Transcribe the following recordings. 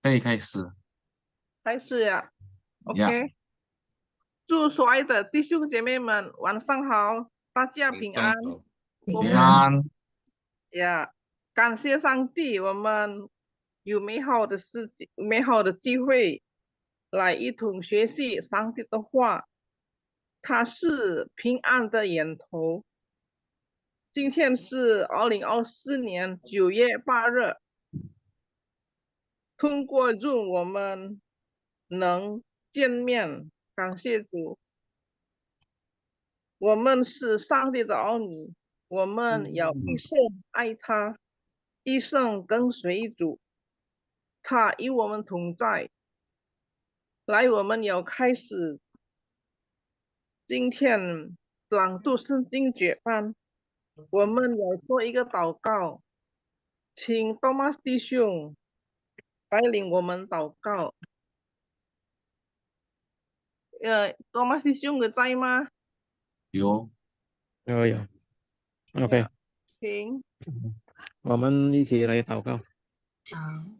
可以开始开始呀呀。，OK。祝所爱的弟兄姐妹们晚上好，大家平安。我平们安。呀，感谢上帝，我们有美好的机会来一同学习上帝的话，它是平安的源头。今天是2024年9月8日，通过 Zoom 我们能见面，感谢主。我们是上帝的儿女，我们要一生爱他，一生跟随主，他与我们同在。来，我们要开始今天朗读圣经节班，我们要做一个祷告，请多马斯弟兄带领我们祷告。多马斯弟兄有在吗？有。有，OK，请。我们一起来祷告。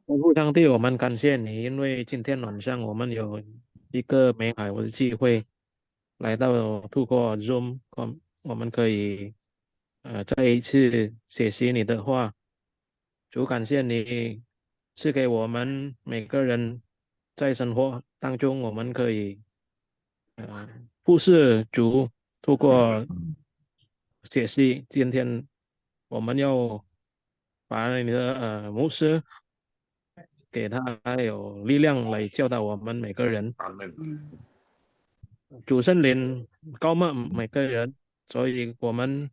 父上帝，我们感谢你，因为今天晚上我们有一个美好的机会，来到透过 Zoom，我们可以再一次学习你的话。主，感谢你赐给我们每个人在生活当中，我们可以忽视主，透过解析。今天我们要把你的牧师给他有力量来教导我们每个人。主圣灵高牧每个人，所以我们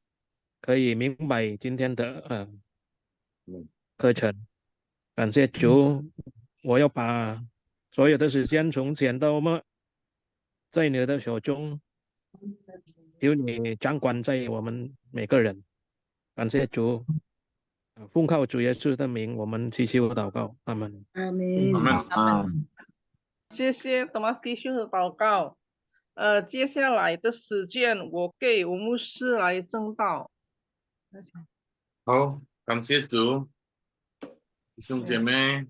可以明白今天的课程。感谢主，我要把所有的时间从前到末在你的手中，由你掌管在我们每个人。感谢主，奉靠主耶稣的名，我们祈求祷告，阿门。阿阿门。门啊。谢谢多马斯弟兄的祷告。接下来的时间我给吴牧师来正道。好，感谢主，弟兄姐妹，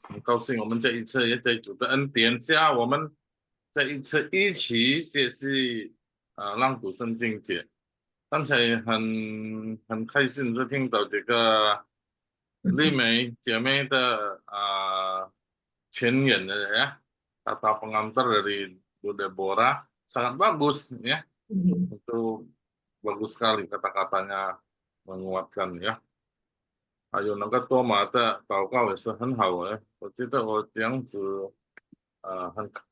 很高兴我们这一次也在主的恩典下，我们这一次一起学习让读圣经节。刚才很开心的听到这个丽美姐妹的前言的ya, kata pengantar dari Bu Deborah sangat bagus ya, itu bagus sekali kata-katanya menguatkan ya。还有那个多马的祷告也是很好哎，我觉得我这样子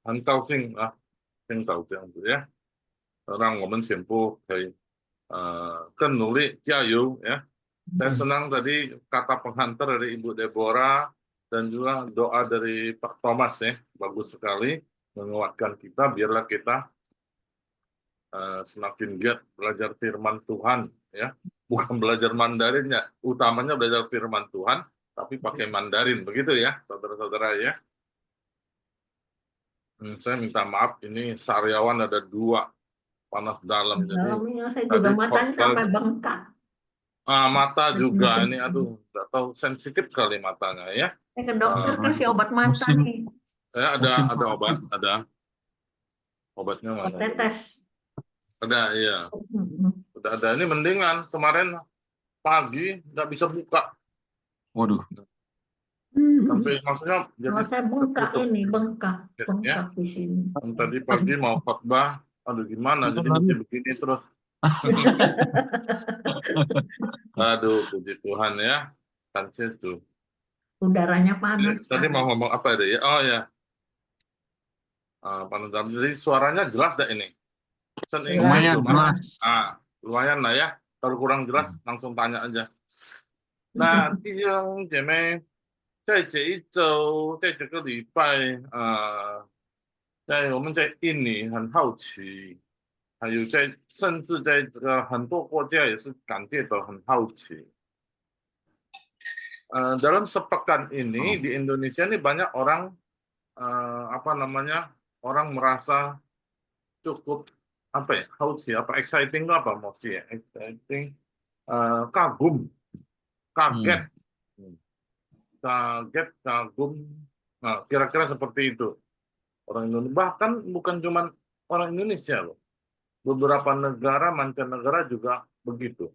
很高兴啊，听到这样子呀，让我们全部可以更努力加油ya。Saya senang tadi kata penghantar dari Ibu Deborah dan juga doa dari Pak Thomas ya, bagus sekali menguatkan kita, biarlah kita semakin giat belajar firman Tuhan ya, bukan belajar Mandarin ya, utamanya belajar firman Tuhan tapi pakai Mandarin begitu ya saudara-saudara ya. Saya minta maaf ini sariawan ada 2 panas dalam jadi Dalamnya saya juga matanya sampai bengkak. Mata juga ini aduh nggak tahu sensitif sekali matanya ya. Saya ke dokter kasih obat mata musim nih. Saya musim ada obat, ada obatnya Obat mana? tetes. Ada iya. Udah ada ini mendingan, kemarin pagi nggak bisa buka. waduh. Sampai maksudnya jadi Kalau saya bengkak tertutup. ini, bengkak Ya. di sini. Tadi pagi mau khotbah, aduh gimana, jadi mesti begini terus. Aduh, puji Tuhan ya. Kan situ. Udaranya panas. Tadi mau ngomong apa ya? Oh ya. Panas dalam. Jadi suaranya jelas dah ini. Lumayan jelas. Lumayan lah ya. Kalau kurang jelas langsung tanya aja. Nah, 弟兄姐妹，在这一周，在这个礼拜，我们在印尼很好奇，还有甚至在这个很多国家也是感觉到很好奇。Dalam sepekan ini di Indonesia ini banyak orang orang merasa cukup hausi exciting itu apa emosi ya, exciting, kagum, kaget. kaget, kagum. Nah, kira-kira seperti itu. Orang Indonesia, bahkan bukan cuma orang Indonesia loh. Beberapa negara, mancanegara juga begitu.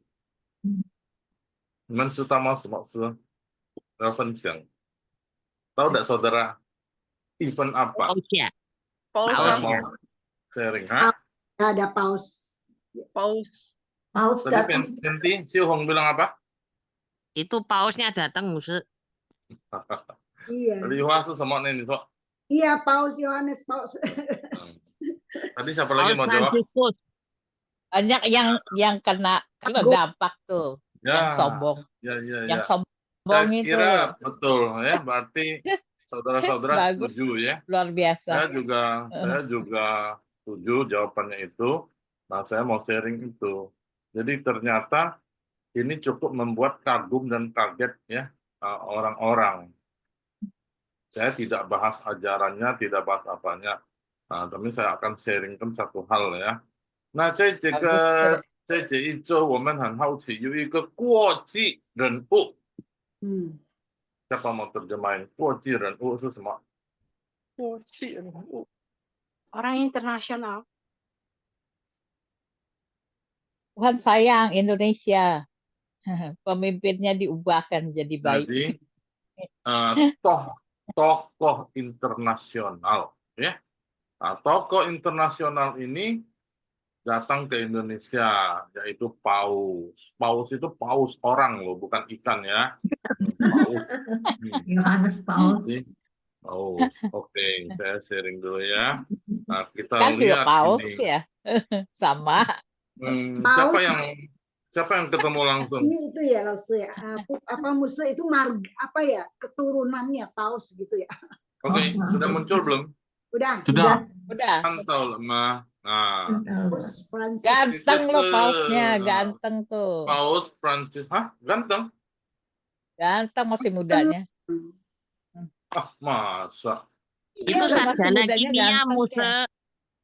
Tahu tidak saudara event apa? Paus ya. Paus Saya Paus apa? ya. mau sharing. Hah? Ada paus. Paus. Paus Tadi datang. Penti, Si Hong bilang apa? Itu pausnya datang musuh. Iya. Tadi Yohanes sama Neni. Iya, Paus Yohanes Paus. Tadi siapa lagi Paus mau jawab? Franciscus. Banyak yang kena Go. dampak tuh, yang sombong, Ya, yang Saya sombong itu kira betul ya, berarti saudara-saudara Bagus. setuju ya. luar biasa. Saya juga setuju jawabannya itu. Nah, saya mau sharing itu. Jadi ternyata ini cukup membuat kagum dan kaget ya orang-orang. Saya tidak bahas ajarannya, tidak bahas apanya. Nah, tapi saya akan sharingkan satu hal ya. Nah, 这一周我们很好奇，有一个国际人物， siapa mau terjemahin 国际人物是什么？ Orang internasional. Tuhan sayang Indonesia. Pemimpinnya diubahkan jadi baik. Jadi tokoh internasional ya. Nah, tokoh internasional ini datang ke Indonesia, yaitu paus. Paus itu paus orang loh, bukan ikan ya. Paus. Yohanes Paus. Paus. Oke, saya sharing dulu ya. Nah, kita Kan juga lihat paus ini. ya. Sama. Siapa yang ketemu langsung? Ini itu ya, Lause ya. Apa Musa itu apa ya? Keturunannya paus gitu ya. Oke, sudah muncul belum? Udah. Udah. Mantau lemah. Nah, Paus Francis. Ganteng loh pausnya, ganteng tuh. Paus Prancis, ganteng? Ganteng masih mudanya. Masa? Itu Masih sarjana mudanya kimia ganteng musuh.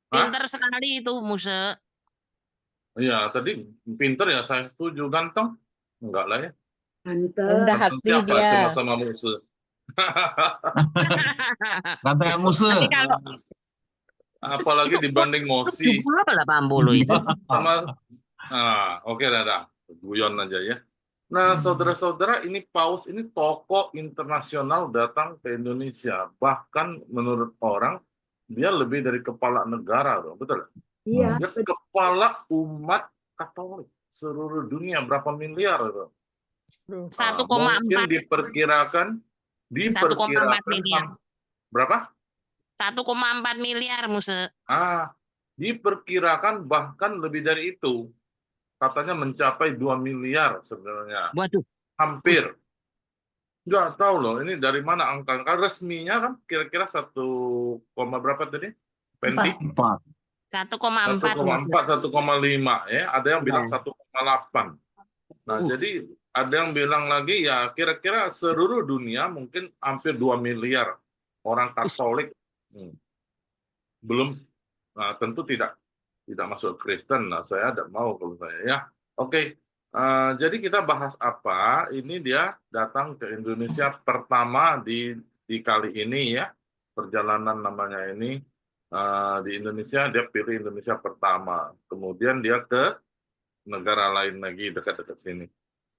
Pinter sekali itu musuh. Iya, tadi pinter ya, saya setuju. Ganteng? Enggak lah ya. Ganteng. Rendah Ganteng hati siapa? dia. Cuma sama musuh. Ganteng musuh. Tapi kalau Apalagi dibanding Mosi. berapa 80 itu? Sama, oke, dah. Guyon aja ya. Nah, saudara-saudara, ini paus ini tokoh internasional datang ke Indonesia. Bahkan menurut orang, dia lebih dari kepala negara, loh. Betul? Iya. Dia kepala umat Katolik seluruh dunia, berapa miliar itu? 1,4 Mungkin diperkirakan 1,4 miliar. Berapa? 1,4 miliar musuh. Diperkirakan bahkan lebih dari itu. Katanya mencapai 2 miliar sebenarnya. Waduh. Hampir. Nggak tahu loh, ini dari mana angka. Kan resminya kan kira-kira 1, berapa tadi? Penti? 1,4 1,5 ya. Ada yang bilang 1,8. Nah, jadi ada yang bilang lagi ya kira-kira seluruh dunia mungkin hampir 2 miliar orang Katolik. Belum, tentu tidak masuk Kristen. Nah, saya tidak mau kalau saya ya. Oke, jadi kita bahas apa? Ini dia datang ke Indonesia pertama di kali ini ya. Perjalanan namanya ini di Indonesia, dia pilih Indonesia pertama. Kemudian dia ke negara lain lagi dekat-dekat sini.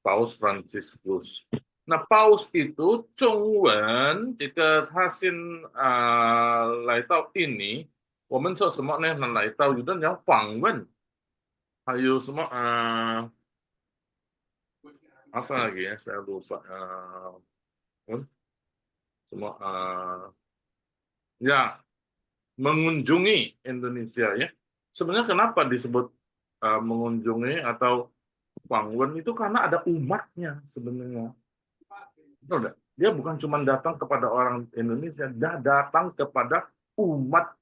Paus Franciscus. Nah, paus itu Chongwen, jika hasil laitau ini, 我们说什么呢？来到有的人要访问，还有什么apa lagi ya? Saya lupa. Semua ya mengunjungi Indonesia ya. Sebenarnya kenapa disebut mengunjungi atau Pangwen itu karena ada umatnya sebenarnya. Betul. Dia bukan cuma datang kepada orang Indonesia, dia datang kepada umat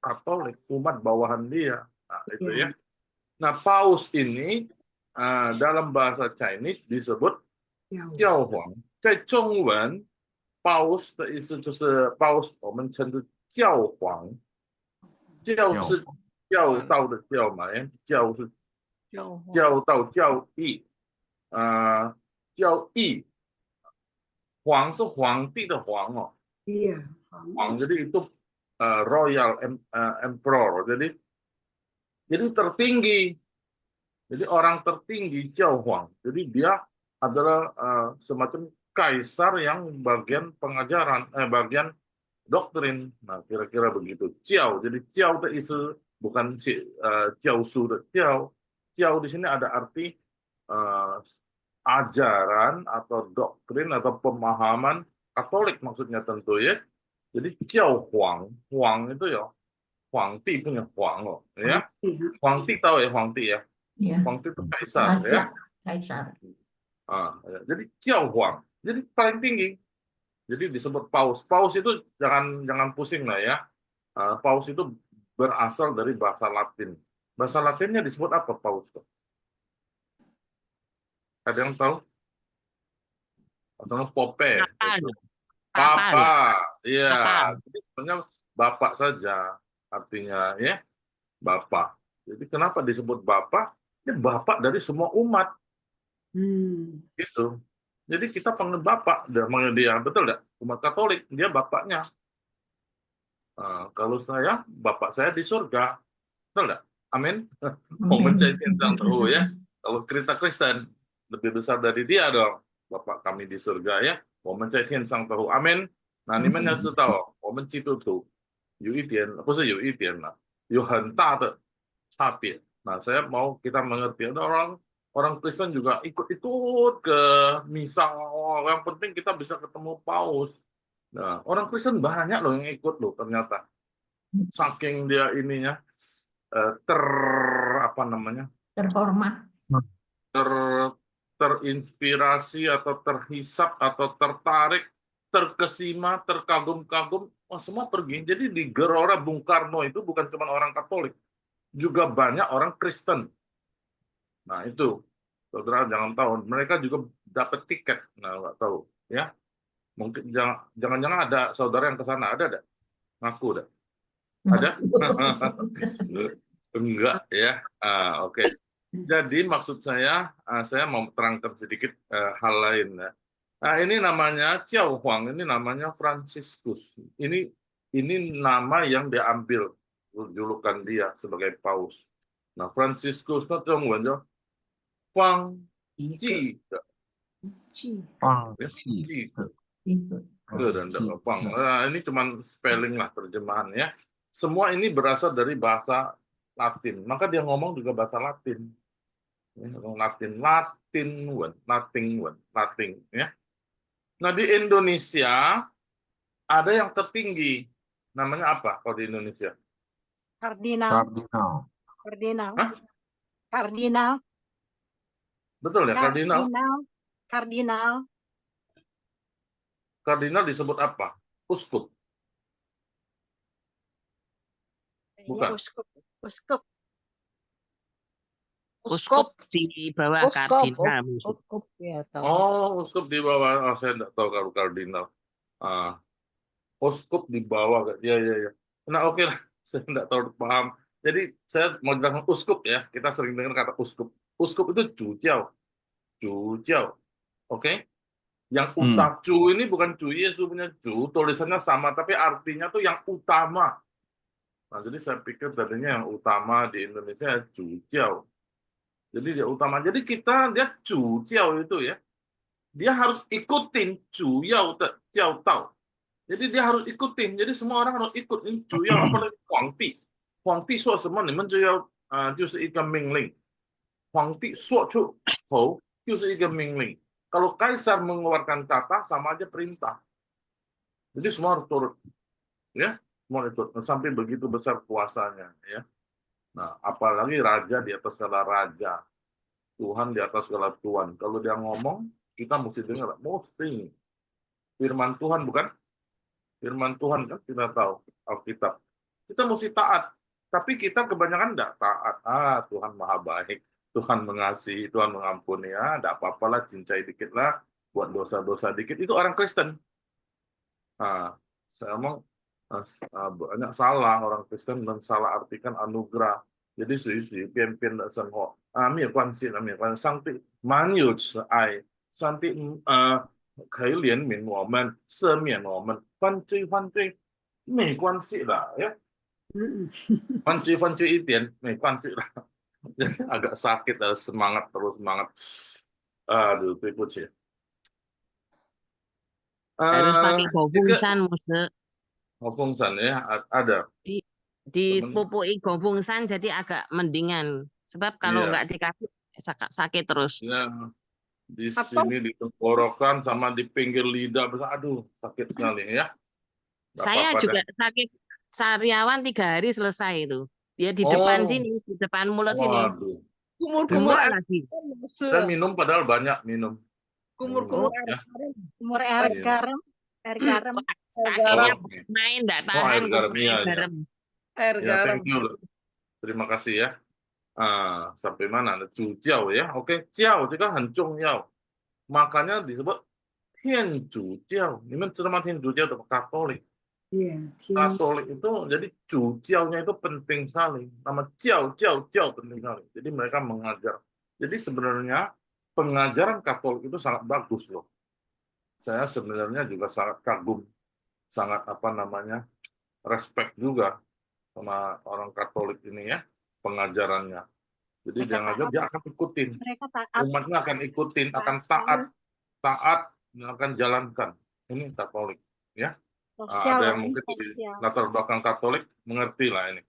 Katolik, umat bawahan dia. Nah, itu ya. Nah, paus ini dalam bahasa Chinese disebut Jiao Huang. 在中文，paus 的意思就是paus，我们称之教皇。教是教道的教嘛，教是教道教义，教义。皇 Huang itu Huangti的Huang oh. Iya. Huang jadi itu royal emperor. Jadi tertinggi. Jadi orang tertinggi Jiao Huang. Jadi dia adalah semacam kaisar yang bagian pengajaran, bagian doktrin. Nah, kira-kira begitu. Jiao. Jadi Jiao itu isu bukan si Jiao Su de Jiao. Jiao di sini ada arti ajaran atau doktrin atau pemahaman Katolik maksudnya tentu ya. Jadi Jiao Huang, Huang itu ya Huangti punya Huang loh, ya. Huangti tahu ya Huangti ya. Ya. Huangti itu kaisar ya. Kaisar. Ya. Jadi Jiao Huang, jadi paling tinggi. Jadi disebut paus. Paus itu jangan pusing lah ya. Paus itu berasal dari bahasa Latin. Bahasa Latinnya disebut apa paus? Ada yang tahu? Atau Pope? Papa. Iya. Jadi sebenarnya bapak saja artinya ya. Bapak. Jadi kenapa disebut bapak? Ini bapak dari semua umat. Gitu. Jadi kita panggil bapak, dan manggil dia betul enggak? Umat Katolik, dia bapaknya. Kalau saya, bapak saya di surga, betul enggak? Amin. Mau mencari tentang tahu ya. Kalau cerita Kristen lebih besar dari dia dong. Bapak kami di surga ya. 我们在天上tahu. Amin. Nah, 你们要知道，我们基督徒有一点，不是有一点了，有很大的差别。Nah, saya mau kita mengerti. Ada orang Kristen juga ikut-ikut ke misa. Yang penting kita bisa ketemu paus. Nah, orang Kristen banyak loh yang ikut loh ternyata. Saking dia ininya Terhormat. Terinspirasi atau terhisap atau tertarik, terkesima, terkagum-kagum, semua pergi. Jadi di Gelora Bung Karno itu bukan cuma orang Katolik, juga banyak orang Kristen. Nah itu, saudara jangan tahu, mereka juga dapat tiket. Nah nggak tahu, ya. Mungkin jangan-jangan ada saudara yang ke sana, ada nggak? Ngaku ada? Ada? Enggak ya. Oke. Jadi maksud saya mau terangkan sedikit hal lain. Ya. Nah ini namanya Jiao Huang, ini namanya Franciscus. Ini nama yang diambil julukan dia sebagai paus. Nah Franciscus itu Zhongwen Huang Ji. Ini cuma spelling lah terjemahan ya. Semua ini berasal dari bahasa Latin. Maka dia ngomong juga bahasa Latin. Latin ya. Nah di Indonesia ada yang tertinggi, namanya apa kalau di Indonesia? Kardinal. Hah? Kardinal. Betul ya, kardinal. Kardinal disebut apa? Uskup. Bukan. Uskup. Uskup di bawah kardinal. Uskup ya tahu. Oh, uskup di bawah. Saya tidak tahu kalau kardinal. Uskup di bawah. Ya. Nah, oke lah. Saya tidak tahu paham. Jadi saya mau bilang uskup ya. Kita sering dengar kata uskup. Uskup itu Jujiao. Oke? Yang Ju ini bukan Ju Yesus punya Ju. Tulisannya sama, tapi artinya tuh yang utama. Nah, jadi saya pikir tadinya yang utama di Indonesia Jujiao. Jadi dia utama. Jadi dia Jujiao itu ya. Dia harus ikutin Juyao Jiao Tao. Jadi dia harus ikutin. Jadi semua orang harus ikut ini Juyao apalagi Huangti. Huangti 说什么你们就要就是一个命令. Huangti 说出口就是一个命令. Kalau kaisar mengeluarkan kata sama aja perintah. Jadi semua harus turut. Ya. Semua ikut. Sampai begitu besar kuasanya ya. Nah, apalagi raja di atas segala raja, Tuhan di atas segala Tuhan. Kalau dia ngomong, kita mesti dengar, mesti firman Tuhan bukan? Firman Tuhan kan kita tahu Alkitab. Kita mesti taat, tapi kita kebanyakan tidak taat. Tuhan maha baik, Tuhan mengasihi, Tuhan mengampuni. Tidak apa-apalah, cincai dikit lah, buat dosa-dosa dikit. Itu orang Kristen. Saya ngomong banyak salah orang Kristen dan salah artikan anugerah. Jadi sui-sui pian-pian de sengho. 没有关系，上帝蛮有慈爱，上帝可以怜悯我们，赦免我们，犯罪没关系啦ya. Fancuy一点没关系啦. Agak sakit, semangat terus semangat. Aduh, 对不起. Harus pakai gobungsan, Muse. Gobungsan ya, ada. Dipupui gobungsan jadi agak mendingan. Sebab kalau Iya. nggak dikasih sakit terus. Ya, di Atau- sini di tenggorokan sama di pinggir lidah, aduh sakit sekali ya. Nggak Saya apa-apa juga dah. sakit sariawan 3 hari selesai itu. Dia di Oh. depan sini, di depan mulut sini. Waduh. Kumur-kumur Dua air lagi. garam, Saya minum padahal banyak minum. kumur-kumur Ya. Umur air Iya. garam, air garam. Sakitnya Oh, oke. main nggak Oh, tahan air garam, kumpulnya iya, iya. garam. air Ya, garam. thank you. Terima kasih ya. Sampai mana? Jujiao ya. Oke, jiao juga 很重要. Makanya disebut 天主教. 你们知道吗？天主教的 Katolik. Iya, Katolik itu jadi jujiao-nya itu penting sekali. Nama jiao penting sekali. Jadi mereka mengajar. Jadi sebenarnya pengajaran Katolik itu sangat bagus loh. Saya sebenarnya juga sangat kagum, sangat respect juga sama orang Katolik ini ya, pengajarannya. Jadi Mereka dia ngajar, taat. dia akan ikutin. mereka taat. Umatnya akan ikutin, akan Taat. taat, dan akan jalankan. Ini Katolik ya. Sosial, Ada yang ini mungkin di sosial. latar belakang Katolik mengerti lah ini.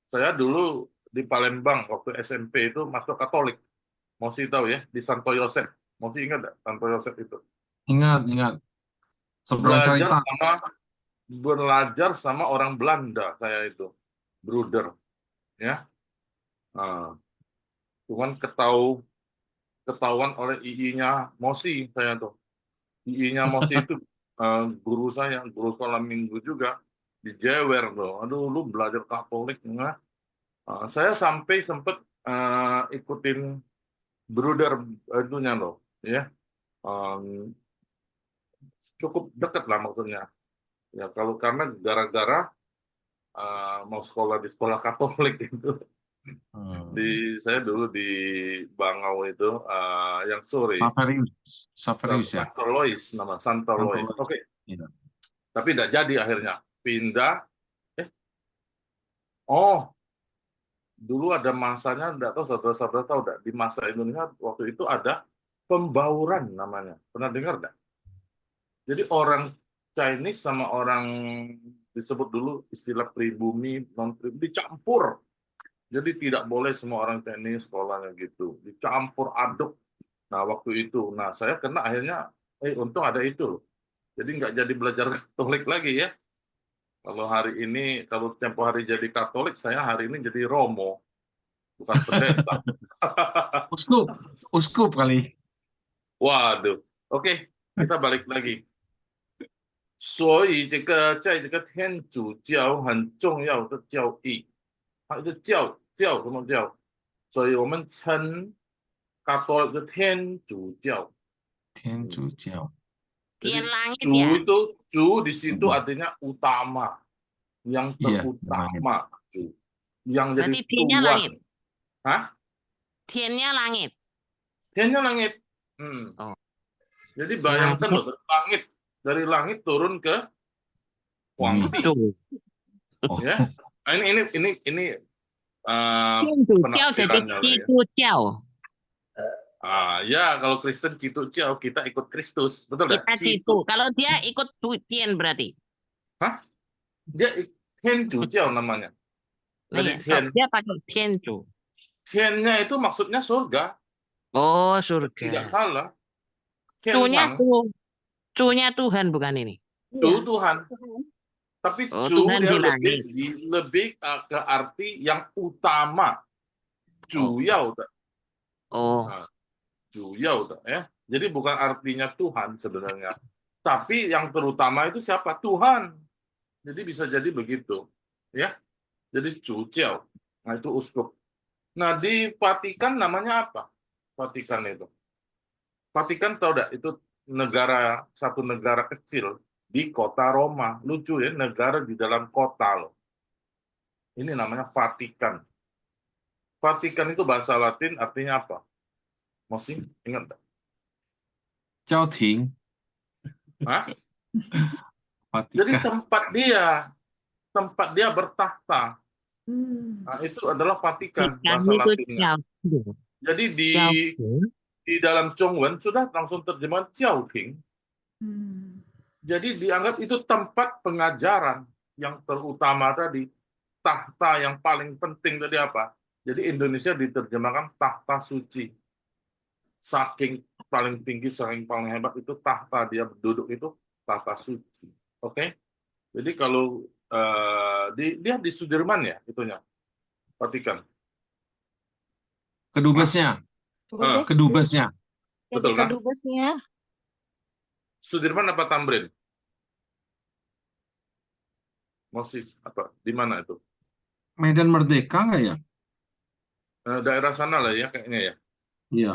Saya dulu di Palembang waktu SMP itu masuk Katolik. Masih tahu ya, di Santo Yosef. Masih ingat nggak Santo Yosef itu? Ingat. Sebelah cerita. Belajar sama orang Belanda saya itu, Bruder, ya. Cuman ketahuan oleh II-nya Mosi saya tuh. II-nya Mosi itu guru saya, guru sekolah minggu juga, dijewer tuh. Aduh, lu belajar Katolik nggak? Saya sampai sempat ikutin Bruder itunya loh, ya. Cukup dekat lah maksudnya. Ya karena gara-gara mau sekolah di sekolah Katolik itu. Saya dulu di Bangau itu yang sore. Saverius ya. Santo Lois nama Santo Lois. Oke. Iya. Tapi tidak jadi akhirnya. Pindah. Oh. Dulu ada masanya, tidak tahu saudara-saudara tahu tidak, di masa Indonesia waktu itu ada pembauran namanya. Pernah dengar tidak? Jadi orang Chinese sama orang disebut dulu istilah pribumi, non-pribumi, dicampur. Jadi tidak boleh semua orang Chinese sekolahnya gitu. Dicampur aduk. Nah, waktu itu. Nah, saya kena akhirnya, untung ada itu. Jadi nggak jadi belajar Katolik lagi ya. Kalau tempo hari jadi Katolik, saya hari ini jadi Romo. Bukan pendeta. Uskup kali. Waduh. Oke, kita balik lagi. 所以在这个天主教很重要的教义，它是教什么教？所以我们称 Katolik 的天主教。天主教。 Tian langit Ju ya. itu Ju di situ artinya utama, yang terutama, Ju, yang jadi Berarti Tiannya Tuhan. langit. Hah? Tiannya langit. Tiannya langit. Oh. Jadi bayangkan loh, dari langit turun ke Huangdi. Oh. Ya. Nah, ini Ciao jadi penafsirannya lah ya. Ciao Ciao. Ya kalau Kristen Citu Ciao, kita ikut Kristus, betul nggak? Kita Citu. Kalau dia ikut Tian berarti. Hah? Dia Tian Ju Ciao namanya. Nah, Jadi ya. Tian. Dia pakai Tian Chu. Tiannya itu maksudnya surga. Oh, Tidak surga. salah. Cu-nya Tuhan bukan ini. Cu Tuhan. Tapi Oh, Cu Tuhan dia di lebih ke arti yang utama. Cu Yao. Oh. Cu Yao ya. Jadi bukan artinya Tuhan sebenarnya. Tapi yang terutama itu siapa? Tuhan. Jadi bisa jadi begitu. Ya. Jadi Cu Jiao. Nah, itu uskup. Nah, di Vatikan namanya apa? Vatikan itu. Vatikan tahu enggak? Itu satu negara kecil di kota Roma. Lucu ya, negara di dalam kota loh. Ini namanya Vatikan. Vatikan itu bahasa Latin artinya apa? Masih ingat enggak? 教廷. Hah? Jadi Vatikan. tempat dia bertahta. Hmm. Nah, itu adalah Vatikan Vatikan bahasa itu Latinnya. Jiao. Jadi Jiao. di dalam Zhongwen sudah langsung terjemahan Jiaoting. Hmm. Jadi dianggap itu tempat pengajaran yang terutama tadi, tahta yang paling penting tadi apa? Jadi Indonesia diterjemahkan tahta suci. Saking paling tinggi, saking paling hebat itu tahta dia duduk itu tahta suci. Oke? Jadi kalau dia di Sudirman ya itunya, Vatikan. Kedubesnya. Ah, Kedubesnya. betul kan? Kedubesnya. Sudirman apa Tamrin? Masih apa? Di mana itu? Medan Merdeka nggak ya? Daerah sana lah ya kayaknya ya. Iya.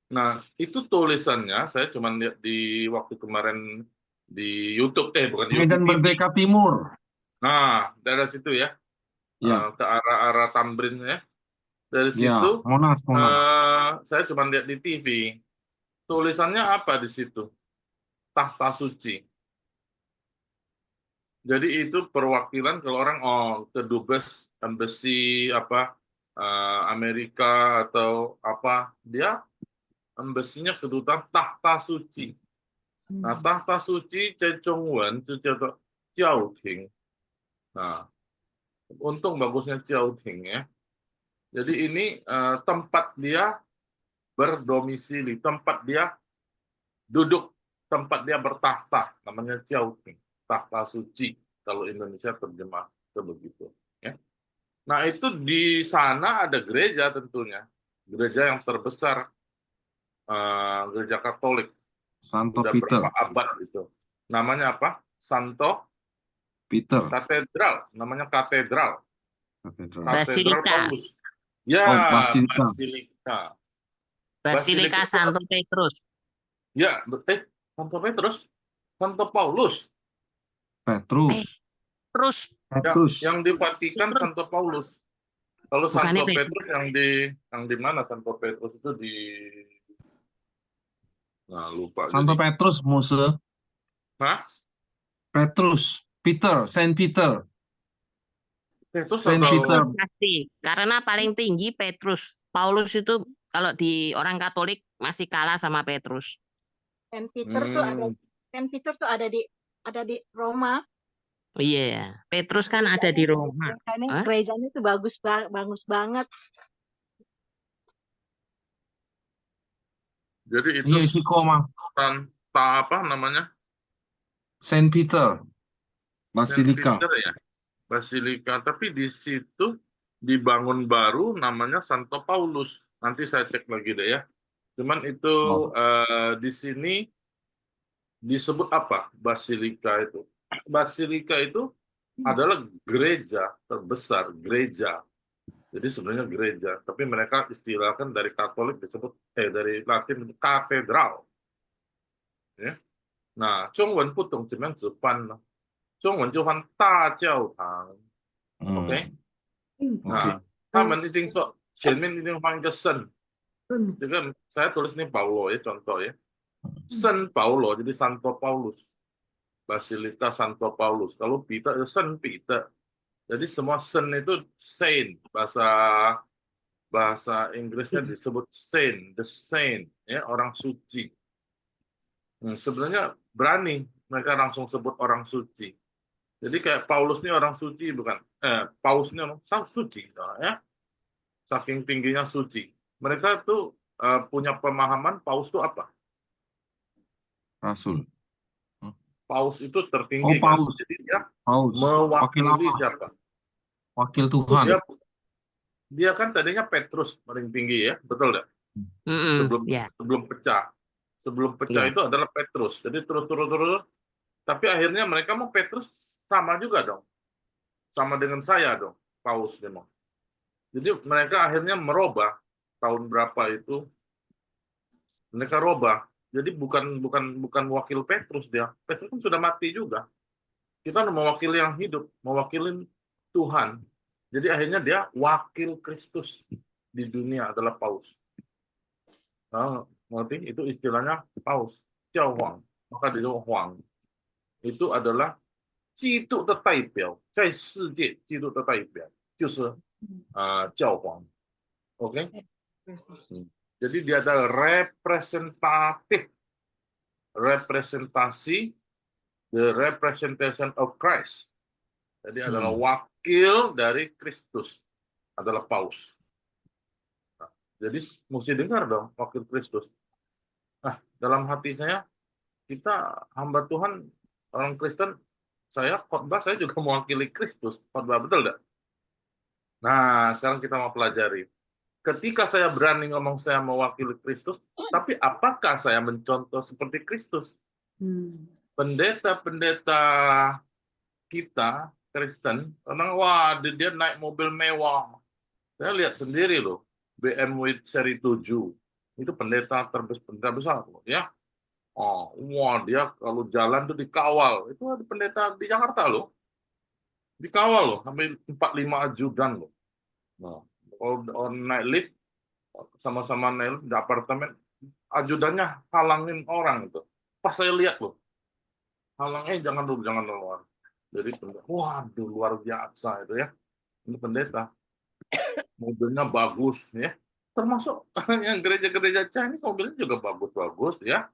Nah, itu tulisannya saya cuma lihat di waktu kemarin di YouTube, bukan YouTube, Medan TV. Merdeka Timur. Nah, daerah situ ya. Ya. Ke arah Tamrin ya. Dari Ya. situ Monas. saya cuma lihat di TV. Tulisannya apa di situ? Tahta suci. Jadi itu perwakilan kalau orang ke dubes embassy apa Amerika atau apa, dia embassy-nya kedutaan tahta suci. Nah, tahta suci Zhongwen itu Jiaoting. Nah, untung bagusnya Jiaoting ya. Jadi ini tempat dia berdomisili, tempat dia duduk, tempat dia bertahta, namanya Jiaoting, tahta suci kalau Indonesia terjemah begitu ya. Nah, itu di sana ada gereja tentunya, gereja yang terbesar, gereja Katolik. Santo Sudah Peter. berapa abad itu. Namanya apa? Santo Peter. Katedral, namanya katedral. Katedral. Katedral Basilika. Paulus. Ya, Basilika. Basilika. Basilika Santo Petrus. Ya, Santo Petrus, Santo Paulus. Petrus. Terus Yang di Vatikan Santo Paulus. Kalau Bukannya Santo Petrus yang di mana Santo Petrus itu di lupa. Santo jadi. Petrus Muse. Hah? Petrus. Peter. Saint Peter. Petrus Saint atau Peter. pasti karena paling tinggi Petrus. Paulus itu kalau di orang Katolik masih kalah sama Petrus. Saint Peter tuh ada di Roma. Oh iya, Petrus kan ada di Roma. Hah? Gerejanya tuh bagus banget. jadi itu Iya, isi koma. apa namanya? Saint Peter. Basilika. Saint Peter ya. Basilika, tapi di situ dibangun baru namanya Santo Paulus. Nanti saya cek lagi deh ya. Cuman itu di sini disebut apa? Basilika itu. Basilika itu adalah gereja terbesar, gereja. Jadi sebenarnya gereja, tapi mereka istilahkan dari Katolik disebut dari Latin katedral. Ya. Nah, 中文不懂怎么样子翻呢？中文就翻大教堂。OK， nah，他们一定说前面一定放一个圣，这个 saya tulis ini Paulo ya contoh ya, Saint Paulo jadi Santo Paulus, Basilika Santo Paulus. Kalau Peter itu Saint Peter. Jadi semua saint itu saint, bahasa Inggrisnya disebut saint, the saint ya, orang suci. Sebenarnya berani mereka langsung sebut orang suci. Jadi kayak Paulus ini orang suci bukan? Paus ini orang suci ya. Saking tingginya suci. Mereka tuh punya pemahaman Paus itu apa? Rasul. Paus itu tertinggi kan? Jadi dia mewakili siapa? Wakil Tuhan. Dia kan tadinya Petrus paling tinggi ya, betul nggak? Sebelum pecah. Sebelum pecah itu adalah Petrus. Jadi terus. Tapi akhirnya mereka mau Petrus sama juga dong. Sama dengan saya dong, Paus memang. Jadi mereka akhirnya merubah tahun berapa itu. Mereka robah. Jadi bukan wakil Petrus dia. Petrus kan sudah mati juga. Kita mewakili yang hidup, mewakili Tuhan. Jadi akhirnya dia wakil Kristus di dunia adalah Paus. Nah, ngerti? Itu istilahnya Paus, Jiao Huang. maka disebut Huang. Itu adalah 基督的代表，在世界基督的代表就是教皇。OK， jadi dia adalah representatif, representasi, the representation of Christ. Jadi adalah wakil dari Kristus, adalah paus. Nah, jadi mesti dengar dong wakil Kristus. Nah, dalam hati saya, kita hamba Tuhan, orang Kristen, saya khotbah, saya juga mewakili Kristus. Khotbah, betul enggak? Nah, sekarang kita mau pelajari. Ketika saya berani ngomong saya mewakili Kristus, tapi apakah saya mencontoh seperti Kristus? Pendeta-pendeta kita, Kristen, karena wah dia naik mobil mewah. Saya lihat sendiri loh, BMW seri 7. Itu pendeta terbesar loh, ya. Oh, wah dia kalau jalan tuh dikawal. Itu ada pendeta di Jakarta loh. Dikawal loh, sampai 4-5 ajudan loh. Nah, kalau naik lift, sama-sama naik lift di apartemen, ajudannya halangin orang itu. Pas saya lihat loh, jangan dulu, jangan keluar. Jadi pendeta, waduh luar biasa itu ya. Ini pendeta, mobilnya bagus ya. Termasuk yang gereja-gereja Chinese mobilnya juga bagus-bagus ya.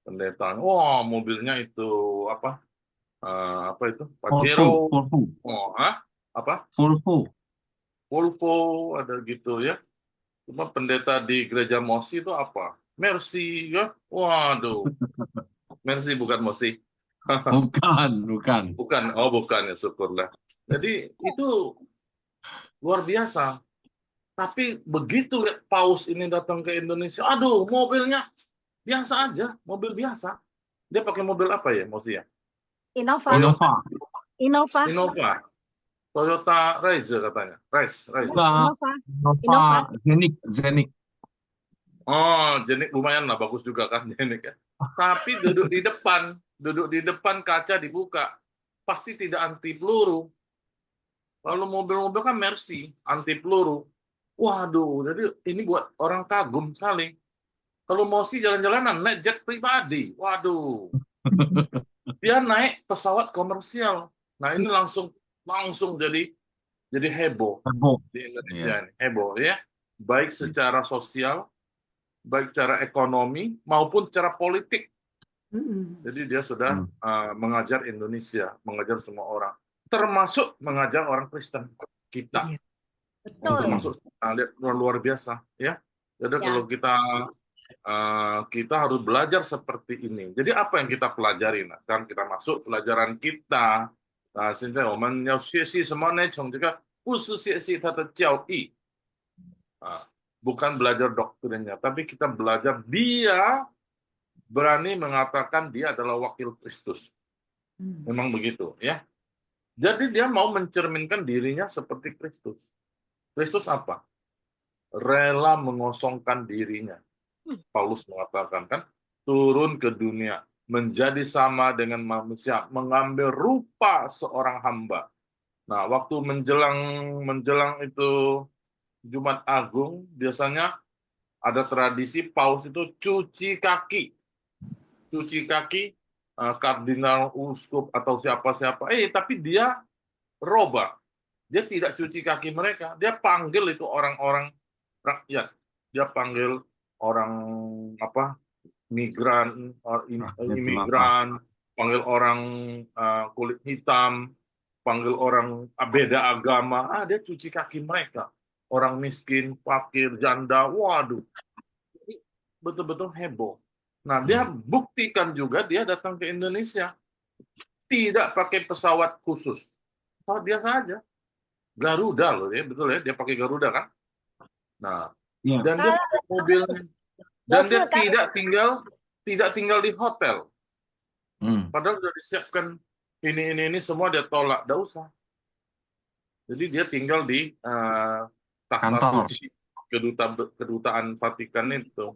Pendeta, wah mobilnya itu apa itu Pajero, Volvo ada gitu ya. Cuma pendeta di gereja Mosi itu apa? Mercy ya, waduh. Mercy bukan Mosi. Bukan. Oh bukan ya, syukurlah. Jadi itu luar biasa. Tapi begitu lihat paus ini datang ke Indonesia, aduh mobilnya biasa aja, mobil biasa. Dia pakai mobil apa ya, Mosi ya? Innova. Toyota Razer katanya. Innova. Zenik. Oh, Zenik lumayan lah, bagus juga kan Zenik ya. Tapi duduk di depan kaca dibuka, pasti tidak anti peluru. Lalu mobil-mobil kan Mercy, anti peluru. Waduh, jadi ini buat orang kagum sekali. Kalau Mosi jalan-jalanan naik jet pribadi, waduh. Dia naik pesawat komersial. Nah ini langsung jadi heboh di Indonesia ini, heboh ya. Baik secara sosial, baik secara ekonomi maupun secara politik. Jadi dia sudah mengajar Indonesia, mengajar semua orang, termasuk mengajar orang Kristen kita. Termasuk lihat luar biasa ya. Jadi kalau kita harus belajar seperti ini. Jadi apa yang kita pelajari? Nah, sekarang kita masuk pelajaran kita. Nah, sekarang kita harus belajar semua juga, bukan belajar doktrinnya, tapi kita belajar dia berani mengatakan dia adalah wakil Kristus. Memang begitu, ya. Jadi dia mau mencerminkan dirinya seperti Kristus. Kristus apa? Rela mengosongkan dirinya. Paulus mengatakan kan, turun ke dunia, menjadi sama dengan manusia, mengambil rupa seorang hamba. Nah, waktu menjelang itu Jumat Agung, biasanya ada tradisi Paus itu cuci kaki. Cuci kaki kardinal, uskup, atau siapa-siapa. Tapi dia robah. Dia tidak cuci kaki mereka. Dia panggil itu orang-orang rakyat. Dia panggil orang imigran, panggil orang kulit hitam, panggil orang beda agama. Dia cuci kaki mereka. Orang miskin, fakir, janda, waduh. Betul-betul heboh. Nah, dia buktikan juga dia datang ke Indonesia. Tidak pakai pesawat khusus. Oh, biasa aja. Garuda loh ya, betul ya, dia pakai Garuda kan? Nah, dan dia mobilnya. Dan dia tidak tinggal di hotel. Padahal sudah disiapkan ini semua dia tolak, enggak usah. Jadi dia tinggal di takhta suci kedutaan Vatikan itu.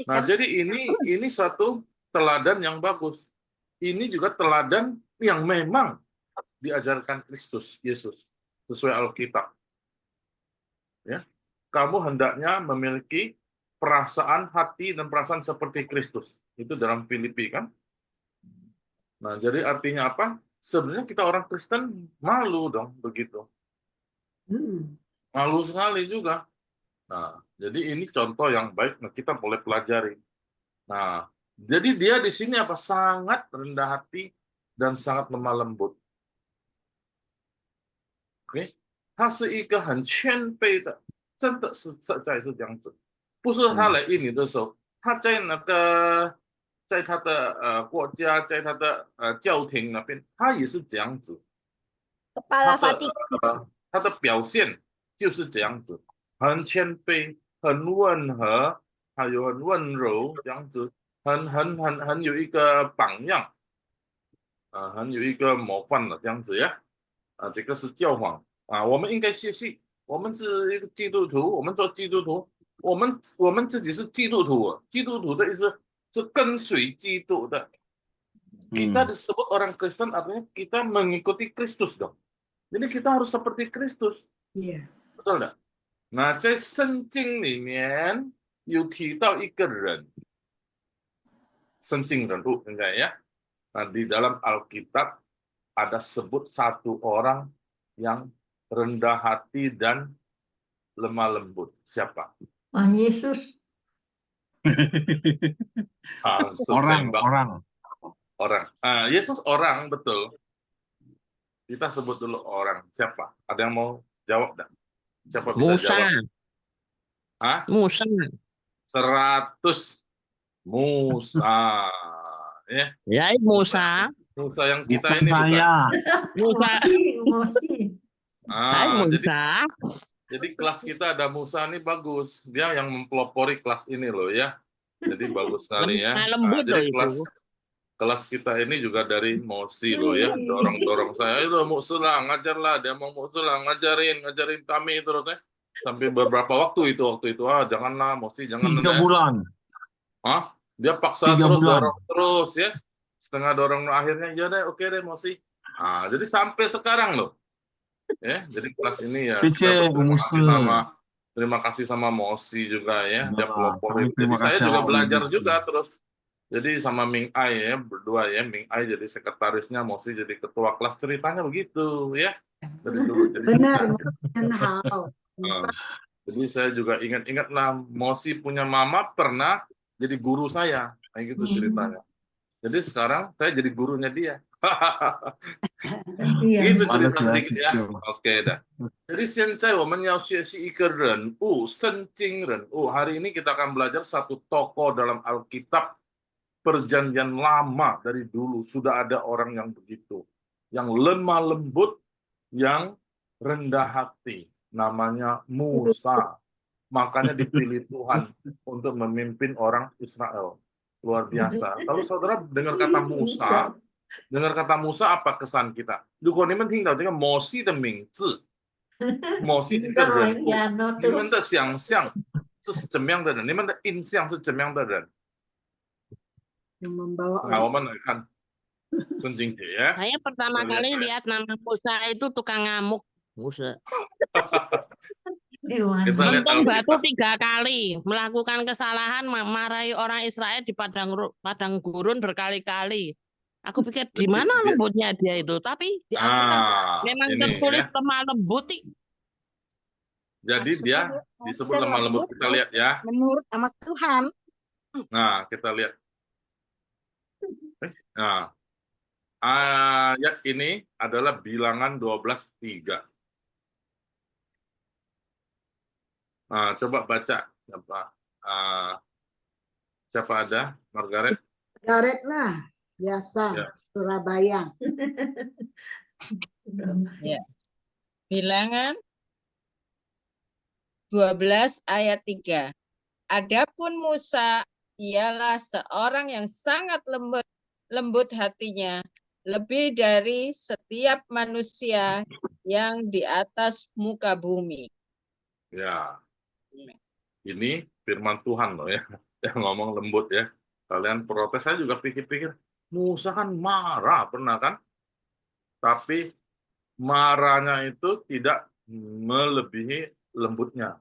Nah, jadi ini satu teladan yang bagus. Ini juga teladan yang memang diajarkan Kristus Yesus sesuai Alkitab. Ya, kamu hendaknya memiliki perasaan hati dan perasaan seperti Kristus. Itu dalam Filipi kan. Nah, jadi artinya apa? Sebenarnya kita orang Kristen malu dong begitu. Malu sekali juga. Nah, jadi ini contoh yang baik. Nah, kita boleh pelajari. Nah, jadi dia di sini apa? Sangat rendah hati dan sangat lemah lembut. Oke, 他是一个很谦卑的，真的是实在是这样子。不是他来印尼的时候，他在那个，在他的国家，在他的教廷那边，他也是这样子。 Kepala 他的 Vatikan. 他的表现就是这样子，很谦卑，很温和，还有很温柔，这样子，很有一个榜样，很有一个模范的这样子呀，这个是教皇啊，我们应该学习，我们是一个基督徒，我们做基督徒，我们自己是基督徒，基督徒的意思是跟随基督的。 Kita disebut orang Kristen artinya kita mengikuti Kristus dong. Jadi kita harus seperti Kristus. Iya. Betul nggak? Nah, 在圣经里面有提到一个人，圣经人物应该ya. Nah, di dalam Alkitab ada sebut satu orang yang rendah hati dan lemah lembut. Siapa? Tuhan Yesus. Orang. Orang. Yesus orang, betul. Kita sebut dulu orang. Siapa? Ada yang mau jawab? Siapa bisa Musa. jawab? Hah? Musa. 100. Musa. Ya. Ya, Musa. Musa yang kita Bukan ini saya. Musa. Emosi. Hai, Musa. Jadi kelas kita ada Musa nih bagus. Dia yang mempelopori kelas ini loh ya. Jadi bagus sekali ya. Lembut loh Jadi itu. kelas kita ini juga dari Mosi loh ya, dorong saya itu Musulah ngajarlah, dia mau Musulah ngajarin kami terus ya, sampai beberapa waktu itu janganlah Mosi, jangan 3 bulan. dia paksa 3 terus bulan. dorong terus ya, setengah dorong akhirnya ya deh oke deh Mosi, jadi sampai sekarang loh ya, jadi kelas ini ya terima kasih sama Mosi juga ya, dia pelopor. Jadi saya juga belajar juga terus. Jadi sama Ming Ai ya, berdua ya, Ming Ai jadi sekretarisnya, Mosi jadi ketua kelas, ceritanya begitu ya. Dari dulu. Jadi Benar. jadi saya juga ingat-ingat lah, Mosi punya mama pernah jadi guru saya, kayak gitu ceritanya. Jadi sekarang saya jadi gurunya dia. Gitu cerita sedikit ya. Oke dah. Jadi 现在我们要学习一个人物，圣经人物。hari ini kita akan belajar satu tokoh dalam Alkitab. Perjanjian lama dari dulu sudah ada orang yang begitu, yang lemah lembut, yang rendah hati, namanya Musa. Makanya dipilih Tuhan untuk memimpin orang Israel. Luar biasa. Kalau saudara dengar kata Musa, apa kesan kita? 如果你们听到这个摩西的名字，摩西这个人物，你们的想象是怎么样的人？你们的印象是怎么样的人？ Yang membawa Nah, Oman kan Sunjing ya. Saya pertama kali lihat nama Musa itu tukang ngamuk. Musa. Kita lihat Mentung batu 3 kali, melakukan kesalahan, marahi orang Israel di padang gurun berkali-kali. Aku pikir di mana lembutnya dia itu, tapi di Alkitab memang tertulis lemah lembut. Jadi dia disebut lemah lembut. Kita lihat ya. menurut sama Tuhan. Nah, kita lihat. Nah, ayat ini adalah Bilangan 12:3. Nah, coba baca. Siapa ada? Margaret? Margaret lah, biasa. Ya. Surabaya. Ya. Bilangan 12 ayat 3. Adapun Musa ialah seorang yang sangat lembut hatinya, lebih dari setiap manusia yang di atas muka bumi. Ya, ini firman Tuhan loh ya, yang ngomong lembut ya. Kalian protes, saya juga pikir-pikir, Musa kan marah, pernah kan? Tapi marahnya itu tidak melebihi lembutnya.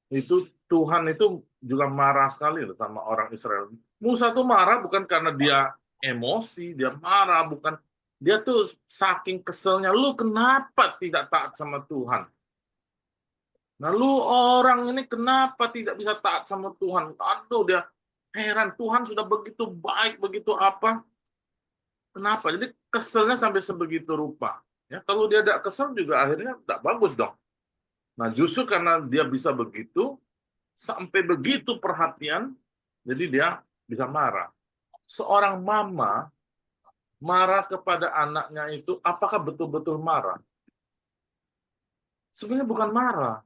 itu Tuhan itu juga marah sekali loh sama orang Israel. Musa tuh marah bukan karena dia emosi, dia marah bukan, dia tuh saking keselnya, lu kenapa tidak taat sama Tuhan? Nah, lu orang ini kenapa tidak bisa taat sama Tuhan? Aduh, dia heran, Tuhan sudah begitu baik, begitu apa? Kenapa? Jadi keselnya sampai sebegitu rupa. Ya, kalau dia tidak kesel juga akhirnya tidak bagus dong. Nah, justru karena dia bisa begitu, sampai begitu perhatian, jadi dia bisa marah. Seorang mama marah kepada anaknya itu, apakah betul-betul marah? Sebenarnya bukan marah.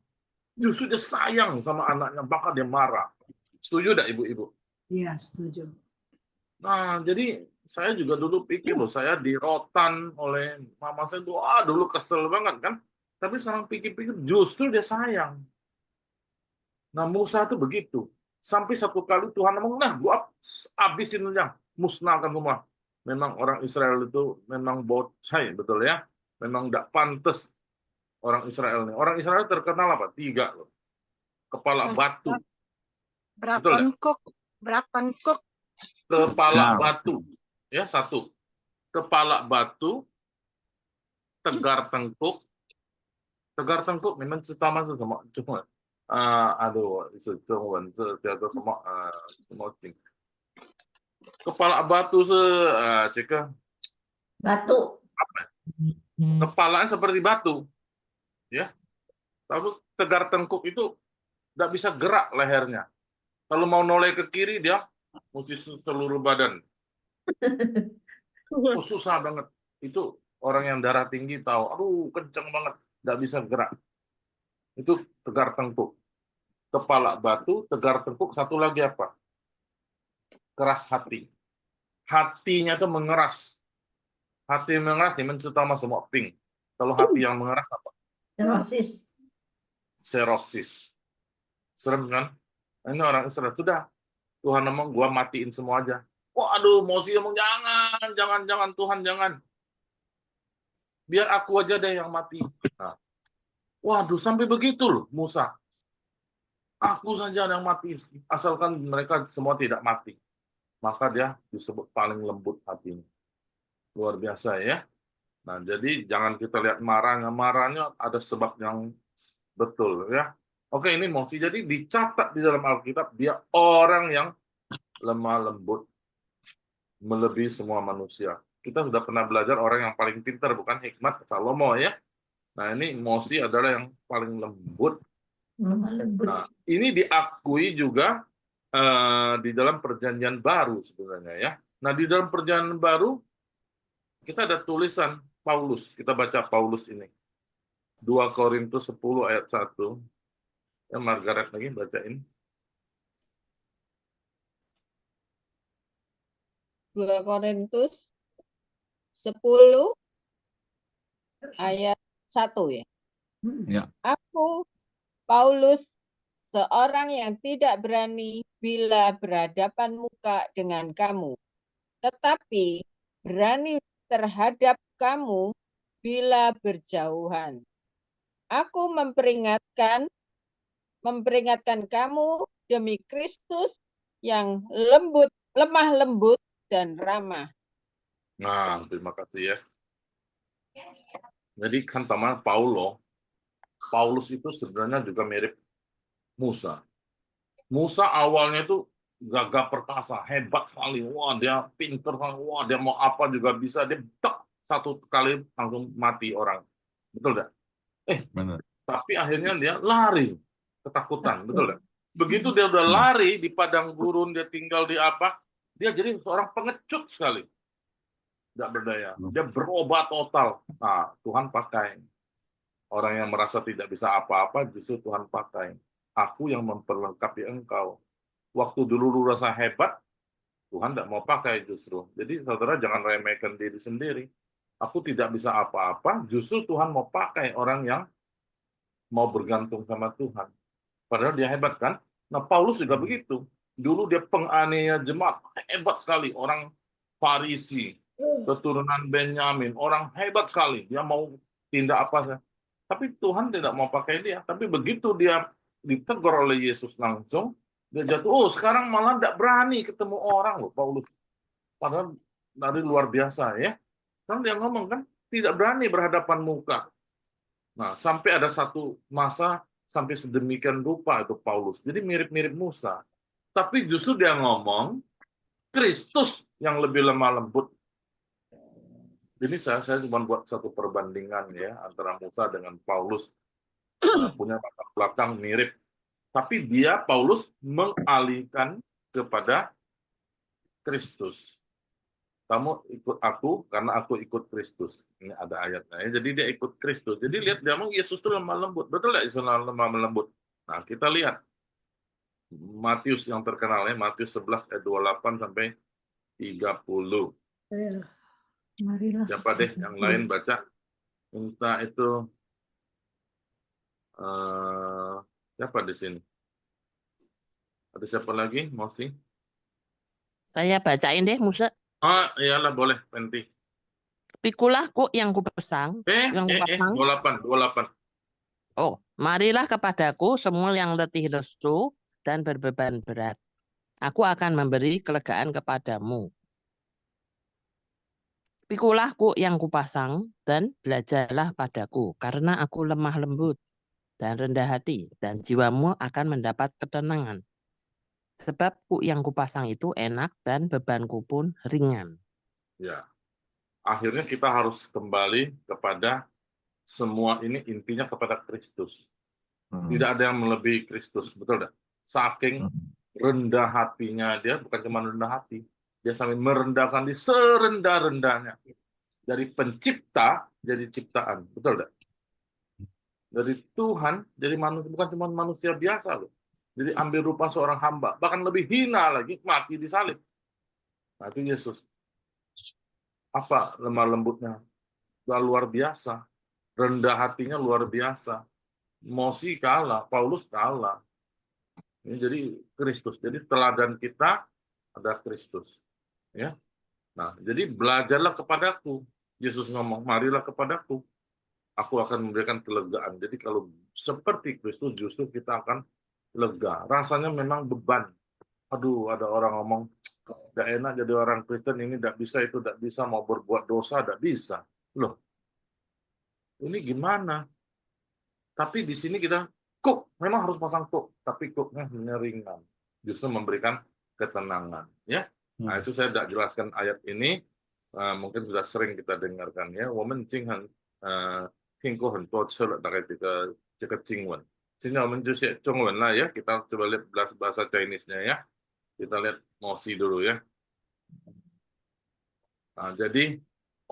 Justru dia sayang sama anaknya, maka dia marah. Setuju tidak ibu-ibu? Iya, setuju. Nah, jadi saya juga dulu pikir loh, saya dirotan oleh mama saya, dulu kesel banget kan. Tapi sekarang pikir-pikir, justru dia sayang. Nah, Musa itu begitu. Sampai satu kali Tuhan ngomong, nah, gua habisin aja, musnahkan semua. Memang orang Israel itu memang bocai, betul ya. Memang tidak pantas orang Israel ini. Orang Israel terkenal apa? 3 loh. Kepala batu. Berapangkok. Kepala batu. Ya, 1. Kepala batu, tegar tengkuk. Tegar tengkuk memang pertama itu sama cuma itu Zhongwen itu叫做什么什么景 kepala batu ceka Batu. kepalanya seperti batu ya, tapi tegar tengkuk itu tidak bisa gerak lehernya, kalau mau noleh ke kiri dia mesti seluruh badan. Susah banget itu, orang yang darah tinggi tahu, aduh kenceng banget, tidak bisa gerak. Itu tegar tengkuk. Kepala batu, tegar tengkuk, satu lagi apa? Keras hati. Hatinya itu mengeras. Hati mengeras dimensetama semua ping. Kalau hati yang mengeras apa? Serosis. Serosis. Serem kan? Ini orang Israel. Sudah. Tuhan ngomong, gua matiin semua aja. Waduh, Mose ngomong, jangan, Tuhan, jangan. Biar aku aja deh yang mati. Nah. Waduh, sampai begitu loh, Musa. Aku saja yang mati, asalkan mereka semua tidak mati. Maka dia disebut paling lembut hatinya. Luar biasa ya. Nah, jadi jangan kita lihat marahnya ada sebab yang betul ya. Oke, ini Mose. Jadi dicatat di dalam Alkitab, dia orang yang lemah lembut, melebihi semua manusia. Kita sudah pernah belajar orang yang paling pintar, bukan hikmat, Salomo ya. Nah, ini Mose adalah yang paling lembut. Nah, ini diakui juga di dalam perjanjian baru sebenarnya ya. Nah, di dalam perjanjian baru kita ada tulisan Paulus. Kita baca Paulus ini. 2 Korintus 10 ayat 1. Ya, Margaret lagi bacain. 2 Korintus 10 ayat 1 ya. Ya. Aku Paulus, seorang yang tidak berani bila berhadapan muka dengan kamu, tetapi berani terhadap kamu bila berjauhan. Aku memperingatkan kamu demi Kristus yang lemah lembut dan ramah. Nah, terima kasih ya. Jadi kan teman Paulus itu sebenarnya juga mirip Musa. Musa awalnya itu gagah perkasa, hebat sekali. Wah, dia pintar sekali. Wah, dia mau apa juga bisa. Dia satu kali langsung mati orang. Betul tidak? Benar. Tapi akhirnya dia lari, ketakutan. Betul tidak? Begitu dia udah lari di padang gurun, dia tinggal di apa, dia jadi seorang pengecut sekali. Tidak berdaya. Dia berubah total. Nah, Tuhan pakai. Orang yang merasa tidak bisa apa-apa, justru Tuhan pakai. Aku yang memperlengkapi engkau. Waktu dulu lu rasa hebat, Tuhan tidak mau pakai justru. Jadi saudara jangan remehkan diri sendiri. Aku tidak bisa apa-apa, justru Tuhan mau pakai orang yang mau bergantung sama Tuhan. Padahal dia hebat kan? Nah, Paulus juga begitu. Dulu dia penganiaya jemaat, hebat sekali. Orang Farisi, keturunan Benyamin, orang hebat sekali. Dia mau tindak apa saja. Tapi Tuhan tidak mau pakai dia. Tapi begitu dia ditegur oleh Yesus langsung, dia jatuh. Oh, sekarang malah tidak berani ketemu orang loh, Paulus. Padahal dari luar biasa ya. Kan dia ngomong kan, tidak berani berhadapan muka. Nah, sampai ada satu masa sampai sedemikian rupa itu Paulus. Jadi mirip-mirip Musa. Tapi justru dia ngomong Kristus yang lebih lemah lembut. Ini saya cuma buat satu perbandingan ya antara Musa dengan Paulus. Punya latar belakang mirip. Tapi dia Paulus mengalihkan kepada Kristus. Kamu ikut aku karena aku ikut Kristus. Ini ada ayatnya. Jadi dia ikut Kristus. Jadi lihat dia ngomong Yesus itu lemah lembut. Betul nggak Yesus lemah lembut? Nah, kita lihat Matius yang terkenal ya, Matius 11 ayat 28 sampai 30. Marilah. Siapa deh yang lain baca? Minta itu siapa di sini? Ada siapa lagi? Mosi? Saya bacain deh, Musa. Iyalah boleh, Penti. Pikulah ku yang kupasang, yang kupasang. 28. Oh, marilah kepadaku semua yang letih lesu dan berbeban berat. Aku akan memberi kelegaan kepadamu. Pikulah ku yang kupasang dan belajarlah padaku, karena aku lemah lembut dan rendah hati, dan jiwamu akan mendapat ketenangan. Sebab ku yang kupasang itu enak dan bebanku pun ringan. Ya, akhirnya kita harus kembali kepada semua ini intinya kepada Kristus. Tidak ada yang melebihi Kristus, betul tidak? Saking rendah hatinya dia, bukan cuma rendah hati, dia sampai merendahkan di serendah-rendahnya. Dari pencipta jadi ciptaan, betul tidak? Dari Tuhan jadi manusia, bukan cuma manusia biasa loh. Jadi ambil rupa seorang hamba, bahkan lebih hina lagi, mati di salib. Nah, itu Yesus. Apa lemah lembutnya? Luar biasa. Rendah hatinya luar biasa. Mosi kalah, Paulus kalah. Ini jadi Kristus. Jadi teladan kita ada Kristus. Ya. Nah, jadi belajarlah kepadaku. Yesus ngomong, marilah kepadaku. Aku akan memberikan kelegaan. Jadi kalau seperti Kristus justru kita akan lega. Rasanya memang beban. Aduh, ada orang ngomong, tidak enak jadi orang Kristen ini, tidak bisa, itu tidak bisa, mau berbuat dosa, tidak bisa. Loh, ini gimana? Tapi di sini kita, kok, memang harus pasang kok, tapi koknya ringan. Justru memberikan ketenangan. Ya. Nah, itu saya tidak jelaskan ayat ini, mungkin sudah sering kita dengarkan. Ya, woman jinghan, tingko hentot selat dari jika jingwan. Sini woman juga Zhongwen lah ya, kita coba lihat bahasa Chinese-nya ya. Kita lihat Mosi dulu ya. Nah, jadi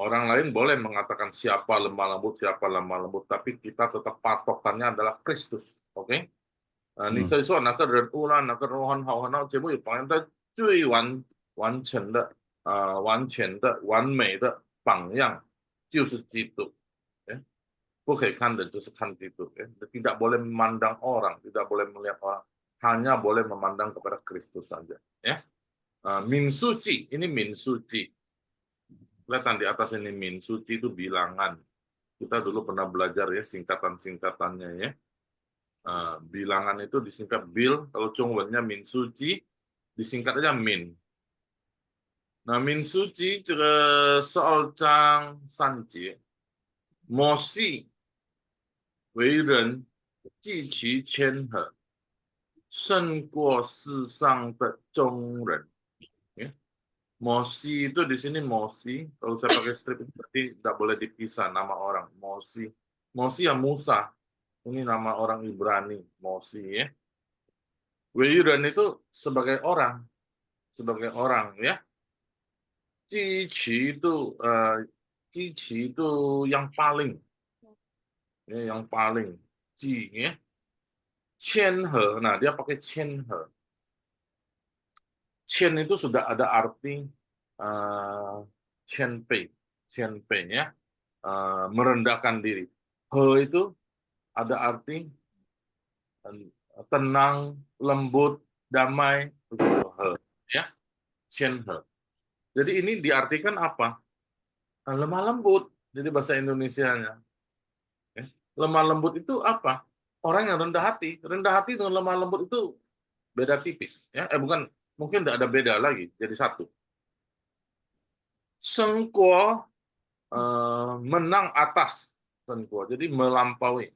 orang lain boleh mengatakan siapa lemah lembut, tapi kita tetap patokannya adalah Kristus, oke? Ni可以说哪个人物啦，哪个人很好很好，节目有榜样的最完全的完美的榜样就是基督，不可以看的就是看基督，tidak boleh memandang orang, tidak boleh melihat orang, hanya boleh memandang kepada Kristus saja, ya. Min suci, ini min suci. Kelihatan di atas ini min suci itu bilangan. Kita dulu pernah belajar ya singkatan-singkatannya ya. Bilangan itu disingkat bil, kalau Zhongwennya min suci, disingkat aja min. Nah, min suci 这个12章3节，摩西为人极其谦和，胜过世上的众人。Mosi itu di sini Mosi, kalau saya pakai strip berarti tidak boleh dipisah nama orang. Mosi ya Musa, ini nama orang Ibrani, Mosi ya. Weiran itu sebagai orang ya. Cici itu yang paling, ya, yang paling. Ji ya. Qianhe, nah dia pakai qianhe. Qian itu sudah ada arti qianpei ya, merendahkan diri. He itu ada arti tenang, lembut, damai, begitu he, ya, qianhe. Jadi ini diartikan apa? Lemah lembut. Jadi bahasa Indonesianya. Lemah lembut itu apa? orang yang rendah hati dengan lemah lembut itu beda tipis, ya. Bukan, mungkin tidak ada beda lagi, jadi satu. Sengkuo menang atas sengkuo, jadi melampaui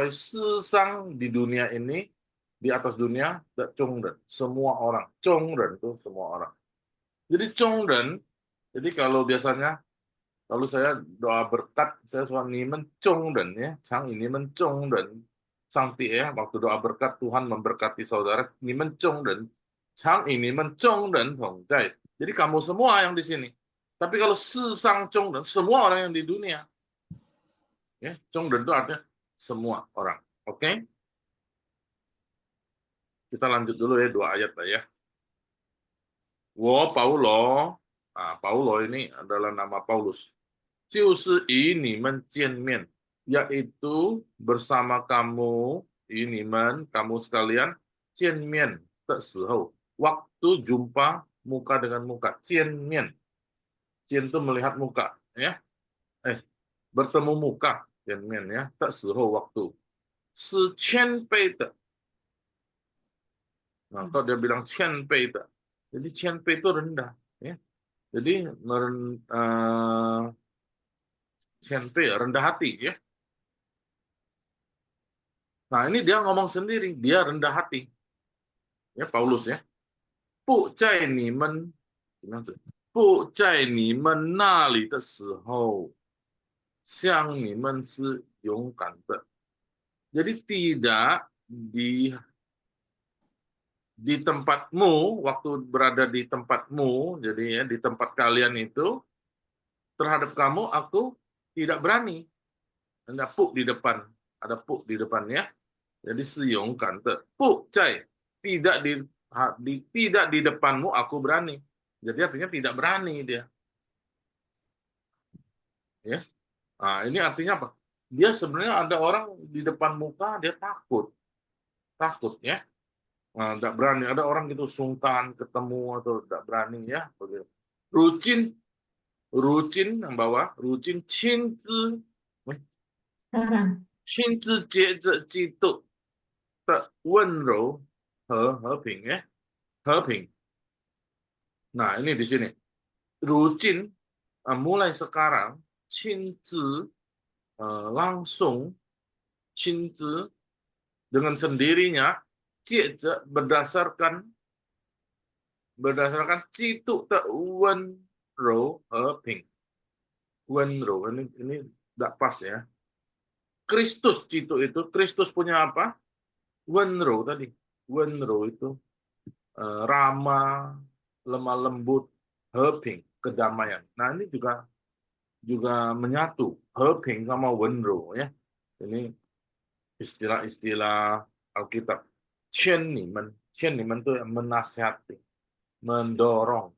sesang di dunia ini, di atas dunia, Chongren, semua orang. Chongren itu semua orang. Jadi Chongren, jadi kalau biasanya kalau saya doa berkat, saya suka nimen Chongren, ya, sang ini Chongren, sang ya, waktu doa berkat Tuhan memberkati saudara, nimen Chongren, sang ini Chongren Hongzai. Jadi kamu semua yang di sini. Tapi kalau sesang Chongren, semua orang yang di dunia, ya, Chongren itu artinya semua orang. Oke? Kita lanjut dulu ya, 2 ayat lah ya. Wo Paulo, Paulo ini adalah nama Paulus. 就是与你们见面, yaitu bersama kamu, 与你们, kamu sekalian, 见面的时候, waktu jumpa muka dengan muka, 见面, 见 itu melihat muka, ya, bertemu muka, 见面 ya, 的时候 waktu, 是谦卑的. Nah, kalau dia bilang 谦卑的, jadi 谦卑 itu rendah, ya. Jadi Qianpei, rendah hati, ya. Nah, ini dia ngomong sendiri, dia rendah hati. Ya, Paulus, ya. 不在你们那里的时候，像你们是勇敢的. Jadi tidak di tempatmu, waktu berada di tempatmu, jadi ya, di tempat kalian itu, terhadap kamu aku tidak berani. Ada pu di depan, ada pu di depannya. Jadi siyongkan te pu cai, tidak di depanmu aku berani. Jadi artinya tidak berani dia. Ya. Nah, ini artinya apa? Dia sebenarnya ada orang di depan muka dia takut. Takut, ya. Nah, tidak berani. Ada orang gitu sungkan ketemu atau tidak berani, ya. Begitu. Rucin yang bawah, rucin cinzi, cinzi jie jitu, wenrou, heping, ya, heping. Nah, ini di sini. Rucin, mulai sekarang, cinzi, langsung, cinzi, dengan sendirinya, jie berdasarkan jitu, wenrou, heping. Wenrou, ini tidak pas, ya. Kristus jitu itu, Kristus punya apa? Wenrou tadi. Wenrou itu ramah, lemah lembut, heping, kedamaian. Nah, ini juga menyatu, heping sama wenrou, ya. Ini istilah-istilah Alkitab. Chen nimen itu menasihati, mendorong,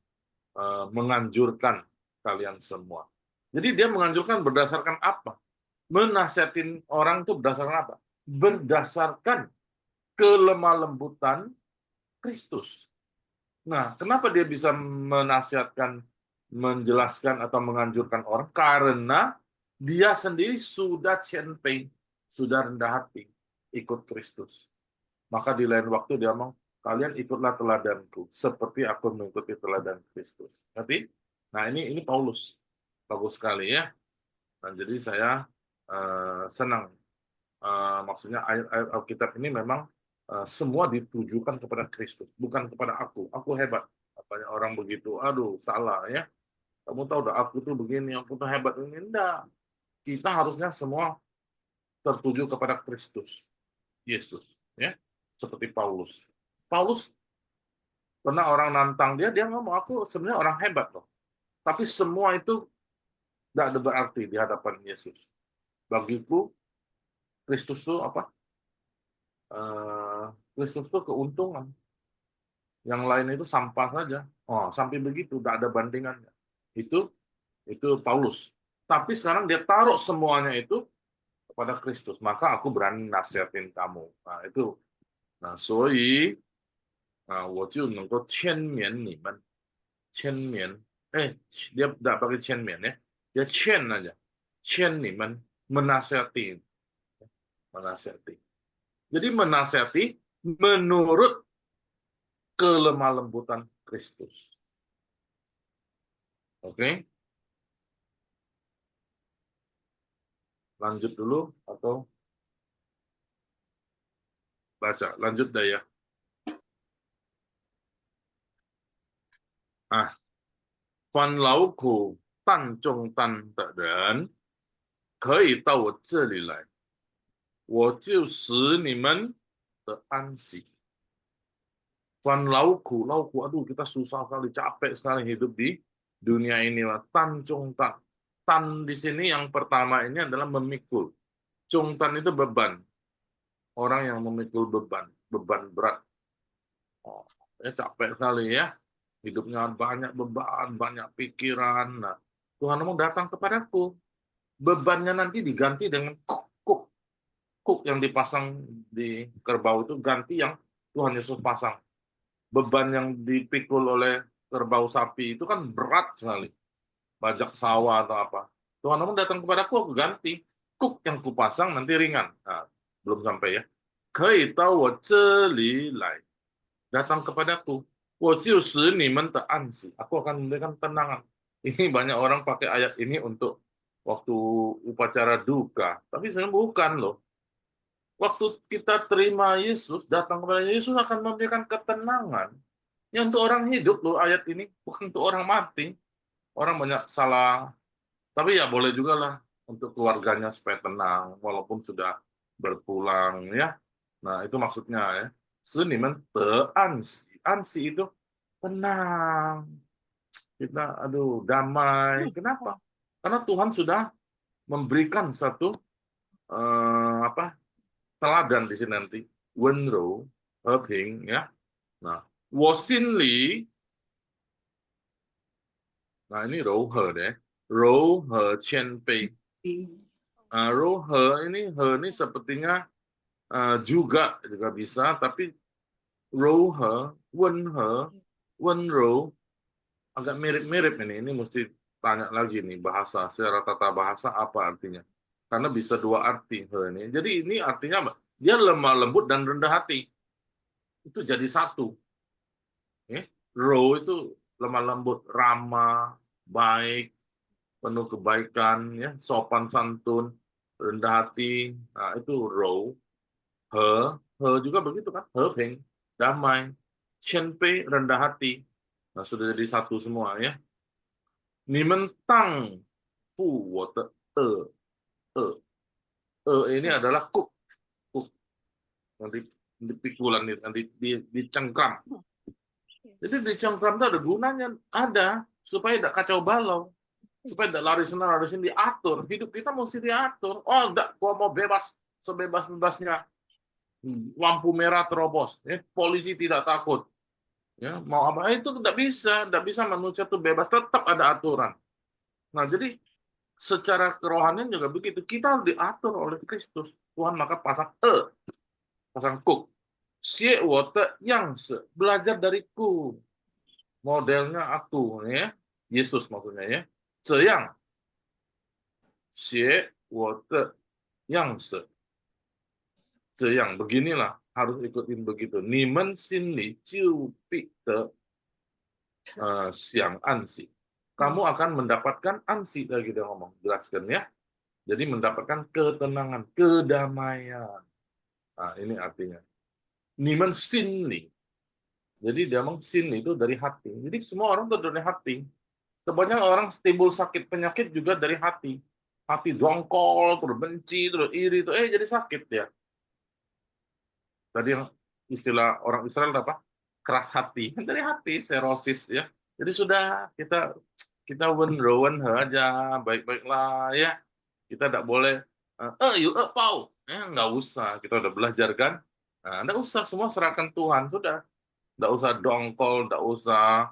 menganjurkan kalian semua. Jadi dia menganjurkan berdasarkan apa? Menasihatin orang itu berdasarkan apa? Berdasarkan kelemah lembutan Kristus. Nah, kenapa dia bisa menasihatkan, menjelaskan atau menganjurkan orang? Karena dia sendiri sudah qianpei, sudah rendah hati, ikut Kristus. Maka di lain waktu dia ngomong, kalian ikutlah teladanku, seperti aku mengikuti teladan Kristus. Ngerti? Nah, ini Paulus. Bagus sekali, ya. Nah, jadi saya senang. Maksudnya ayat-ayat Alkitab ini memang semua ditujukan kepada Kristus, bukan kepada aku. Aku hebat. Apanya orang begitu, aduh, salah, ya. Kamu tahu dah, aku tuh begini, aku tuh hebat. Ini enggak. Kita harusnya semua tertuju kepada Kristus, Yesus, ya. Seperti Paulus. Paulus pernah orang nantang dia ngomong, aku sebenarnya orang hebat loh. Tapi semua itu tidak ada berarti di hadapan Yesus. Bagiku, Kristus itu apa? Kristus itu keuntungan. Yang lain itu sampah saja. Oh, sampai begitu, tidak ada bandingannya. Itu Paulus. Tapi sekarang dia taruh semuanya itu kepada Kristus. Maka aku berani nasihatin kamu. Nah, itu. Nah, 所以我就能够劝勉你们，劝勉, dia tidak pakai 劝勉 ya, dia 劝 aja, 劝 你们, menasihati. menasihati. Jadi menasihati menurut kelemah lembutan Kristus. Oke? Lanjut dulu atau baca? Lanjut dah ya. Fan Lao Ku Tan Zhong Tan的人可以到我这里来，我就使你们的安息。Fan Lao Ku, aduh kita susah sekali, capek sekali hidup di dunia ini. Tan Zhong Tan. Tan di sini yang pertama ini adalah memikul. Zhong Tan itu beban. Orang yang memikul beban berat. Oh, capek sekali ya. Hidupnya banyak beban, banyak pikiran. Nah, Tuhan mau datang kepadaku. Bebannya nanti diganti dengan kuk yang dipasang di kerbau itu ganti yang Tuhan Yesus pasang. Beban yang dipikul oleh kerbau sapi itu kan berat sekali. Bajak sawah atau apa. Tuhan mau datang kepadaku, aku ganti. Kuk yang kupasang nanti ringan. Nah, belum sampai ya. Kei tau wo zhe li lai. Datang kepadaku. Aku akan memberikan tenangan. Ini banyak orang pakai ayat ini untuk waktu upacara duka. Tapi sebenarnya bukan loh. Waktu kita terima Yesus, datang kepada Yesus akan memberikan ketenangan. Ya untuk orang hidup loh ayat ini. Bukan untuk orang mati. Orang banyak salah. Tapi ya boleh juga lah untuk keluarganya supaya tenang. Walaupun sudah berpulang ya. Nah itu maksudnya ya. Seniman ansi. Ansi itu tenang. Kita damai. Kenapa? Karena Tuhan sudah memberikan satu teladan di sini nanti. Wenro, Heping ya. Nah, Wosinli. Nah, ini Rohe deh. Rohe Qianpei. Rohe ini sepertinya juga bisa, tapi Rohe, Wenro agak mirip-mirip ini. Ini mesti tanya lagi nih bahasa secara tata bahasa apa artinya. Karena bisa dua arti ini. Jadi ini artinya apa? Dia lemah lembut dan rendah hati. Itu jadi satu. Ro itu lemah lembut, ramah, baik, penuh kebaikan, ya, sopan santun, rendah hati. Nah, itu ro. He juga begitu kan? Heping, damai. Qianpei, rendah hati. Nah, sudah jadi satu semua ya. Nimen tang fu wo de ini adalah kuk. Nanti dipikulan, nanti dicengkram. Jadi dicengkram itu ada gunanya, ada supaya tidak kacau balau, supaya tidak lari sana lari sini, diatur. Hidup kita mesti diatur. Oh, enggak, gua mau bebas sebebas-bebasnya. Lampu merah terobos, polisi tidak takut. Ya, mau apa itu tidak bisa manusia itu bebas, tetap ada aturan. Nah, jadi secara kerohanian juga begitu. Kita harus diatur oleh Kristus. Tuhan maka pasang kuk. Xie wo de yang se, belajar dariku. Modelnya aku ya. Yesus maksudnya ya. Zeyang. Xie wo de yang se. Zeyang, beginilah harus ikutin begitu. Nimen xin li jiu pi de xiang ansi. Kamu akan mendapatkan ansi, lagi dia ngomong, jelaskan ya. Jadi mendapatkan ketenangan, kedamaian. Nah, ini artinya. Nimen xin li. Jadi dia ngomong xin li itu dari hati. Jadi semua orang itu dari hati. Kebanyakan orang timbul sakit penyakit juga dari hati. Hati dongkol, terus benci, terus iri, itu jadi sakit ya. Tadi yang istilah orang Israel apa? Keras hati. Dari hati, serosis ya. Jadi sudah kita wenro aja, baik-baiklah ya. Kita tidak boleh pau. Nggak usah. Kita udah belajar kan? Nah, nggak usah, semua serahkan Tuhan, sudah. Nggak usah dongkol, nggak usah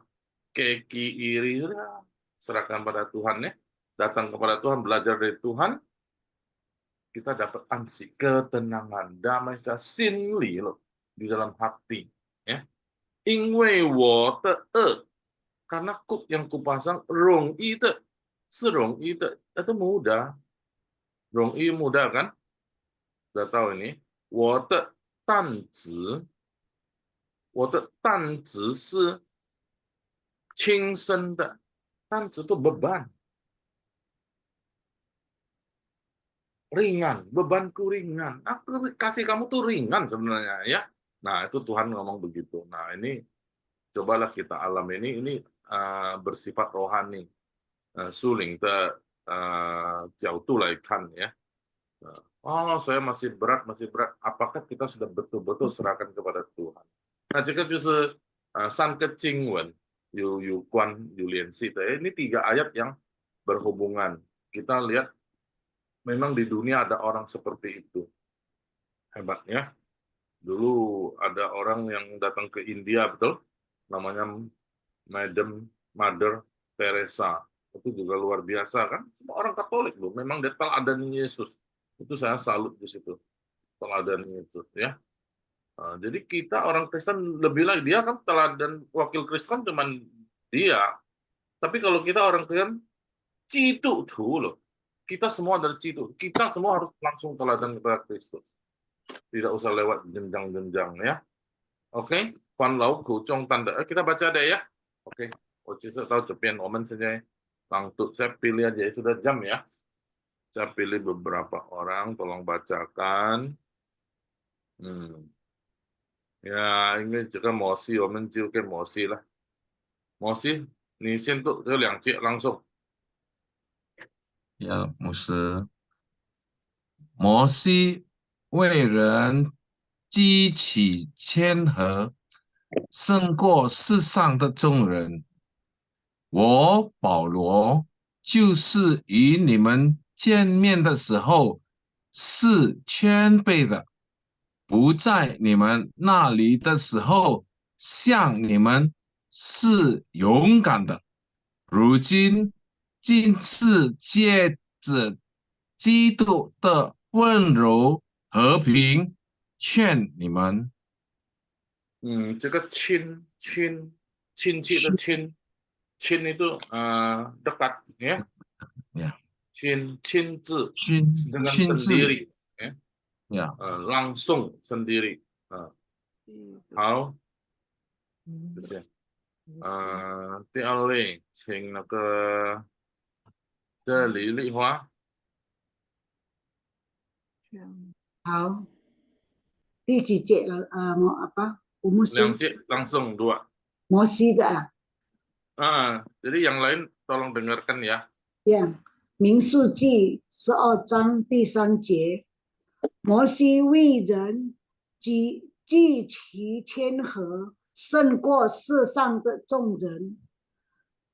keki, iri, sudah. Serahkan pada Tuhan ya. Datang kepada Tuhan, belajar dari Tuhan. Kita dapat ansi, ketenangan, damai secara sinli loh di dalam hati. Ya. Ingwei wo de karena kuk yang kupasang rong i de, serong i de, itu mudah. Rong i mudah kan? sudah tahu ini. 我的担子是轻身的，担子itu beban. Ringan, bebanku ringan. Aku kasih kamu tuh ringan sebenarnya ya. Nah, itu Tuhan ngomong begitu. Nah, ini cobalah kita alami ini bersifat rohani. 属灵的角度来看ya. Oh, saya masih berat. Apakah kita sudah betul-betul serahkan kepada Tuhan? 那这个就是3个经文有关有联系的. Ini 3 ayat yang berhubungan. Kita lihat memang di dunia ada orang seperti itu. Hebat ya. Dulu ada orang yang datang ke India, betul? Namanya Mother Teresa. Itu juga luar biasa kan? Semua orang Katolik loh. Memang dia teladan Yesus. Itu saya salut di situ. Teladan Yesus ya. Jadi kita orang Kristen lebih lagi, dia kan teladan wakil Kristen cuman dia. Tapi kalau kita orang Kristen, citu tuh loh. Kita semua dari situ. Kita semua harus langsung teladan kepada Kristus. Tidak usah lewat jenjang-jenjang ya. Oke, Fan Lau Kucong Tanda. Kita baca deh ya. Oke. Saya tahu cepian omen saja. Langsung saya pilih aja. Sudah jam ya. Saya pilih beberapa orang. Tolong bacakan. Ya, ini juga mosi. Omen juga mosi lah. Mosi, ni 先读这2节 langsung. 呀，牧师，摩西为人激起谦和，胜过世上的众人。我保罗就是与你们见面的时候是谦卑的，不在你们那里的时候像你们是勇敢的。如今今次借着基督的温柔和平劝你们。这个亲戚的亲 itu dekat ya. Ya. 亲自 dengan 亲自 sendiri ya. Ya. Langsung sendiri. 好，谢谢。第二位，请那个这李丽华。好，第几节了？我们是2节 langsung 2. 摩西的啊。 jadi yang lain tolong dengarkan ya. 民数记12章第3节，摩西为人极其谦和，胜过世上的众人。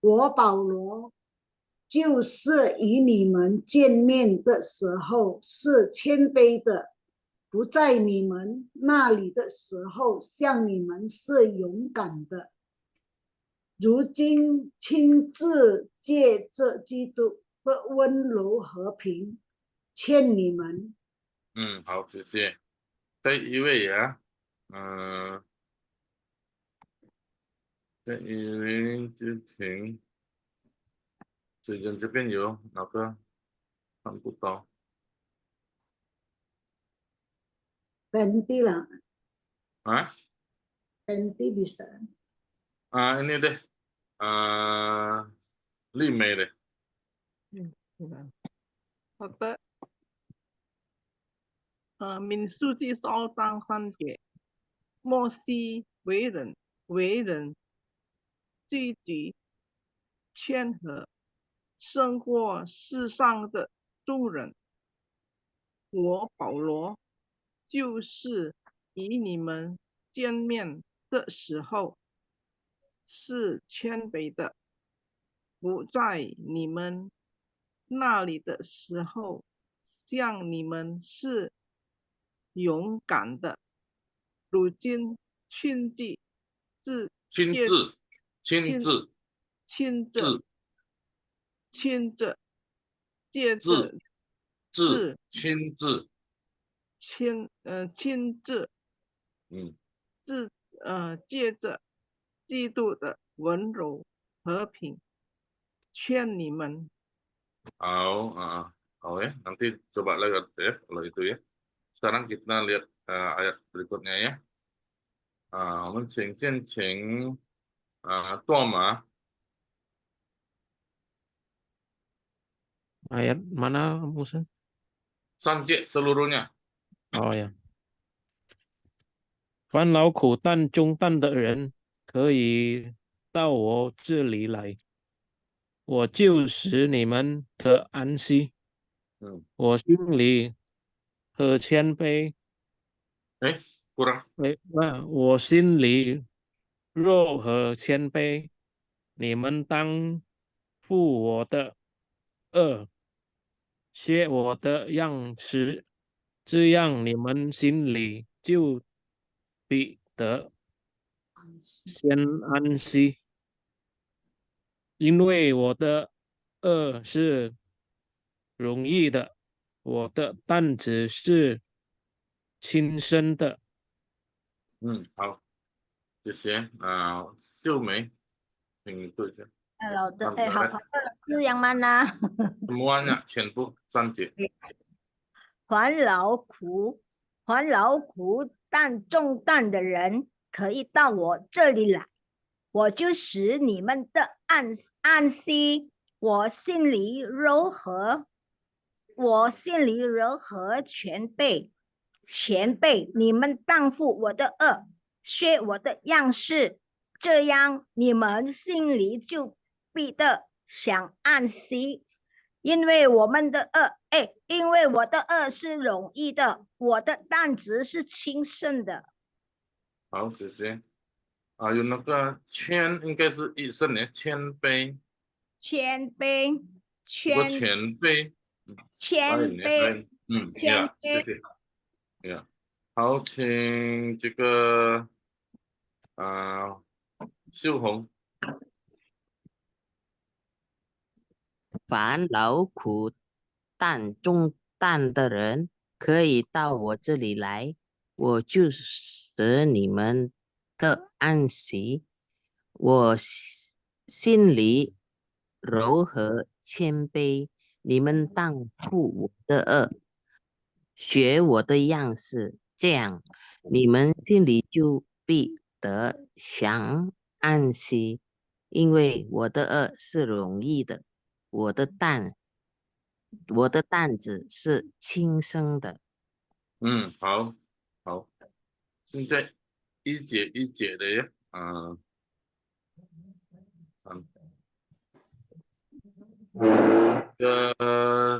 我保罗就是与你们见面的时候是谦卑的，不在你们那里的时候像你们是勇敢的。如今亲自借着基督的温柔和平劝你们。好，谢谢。再一位呀，再一位之前，最近这边有哪个看不到？Berhenti lah. Berhenti bisa. Ini deh. 丽梅的。好的。民数记12章3节，摩西为人积极谦和，胜过世上的众人。我保罗就是与你们见面的时候是谦卑的，不在你们那里的时候像你们是勇敢的。如今亲自借着借着基督的温柔和平劝你们。好ya, nanti coba lihat ya kalau itu ya. Sekarang kita lihat ayat berikutnya ya. 我们先请多玛 Ayat mana Musa? 3节 seluruhnya. Oh ya. 凡劳苦担重担的人，可以到我这里来，我就使你们得安息。我心里和谦卑，kurang. 我心里肉和谦卑，你们当负我的恶，学我的样式，这样你们心里就必得先安息。因为我的恶是容易的，我的担子是轻身的。好，谢谢。秀梅，请你读一下。 老的，好，是yang mana? Semuanya 全部3节。还劳苦担重担的人，可以到我这里来，我就使你们的安息。我心里柔和前辈，你们当负我的恶，学我的样式，这样你们心里就必得享安息。因为我的恶是容易的，我的担子是轻省的。好，谢谢。有那个谦应该是一声呢，谦卑。谦卑。谢谢。好，请这个秀红。凡劳苦担重担的人，可以到我这里来，我就使你们的安息。我心里柔和谦卑，你们当负我的恶，学我的样式，这样你们心里就必得享安息。因为我的恶是容易的，我的担子是轻省的。好，现在一节一节的呀。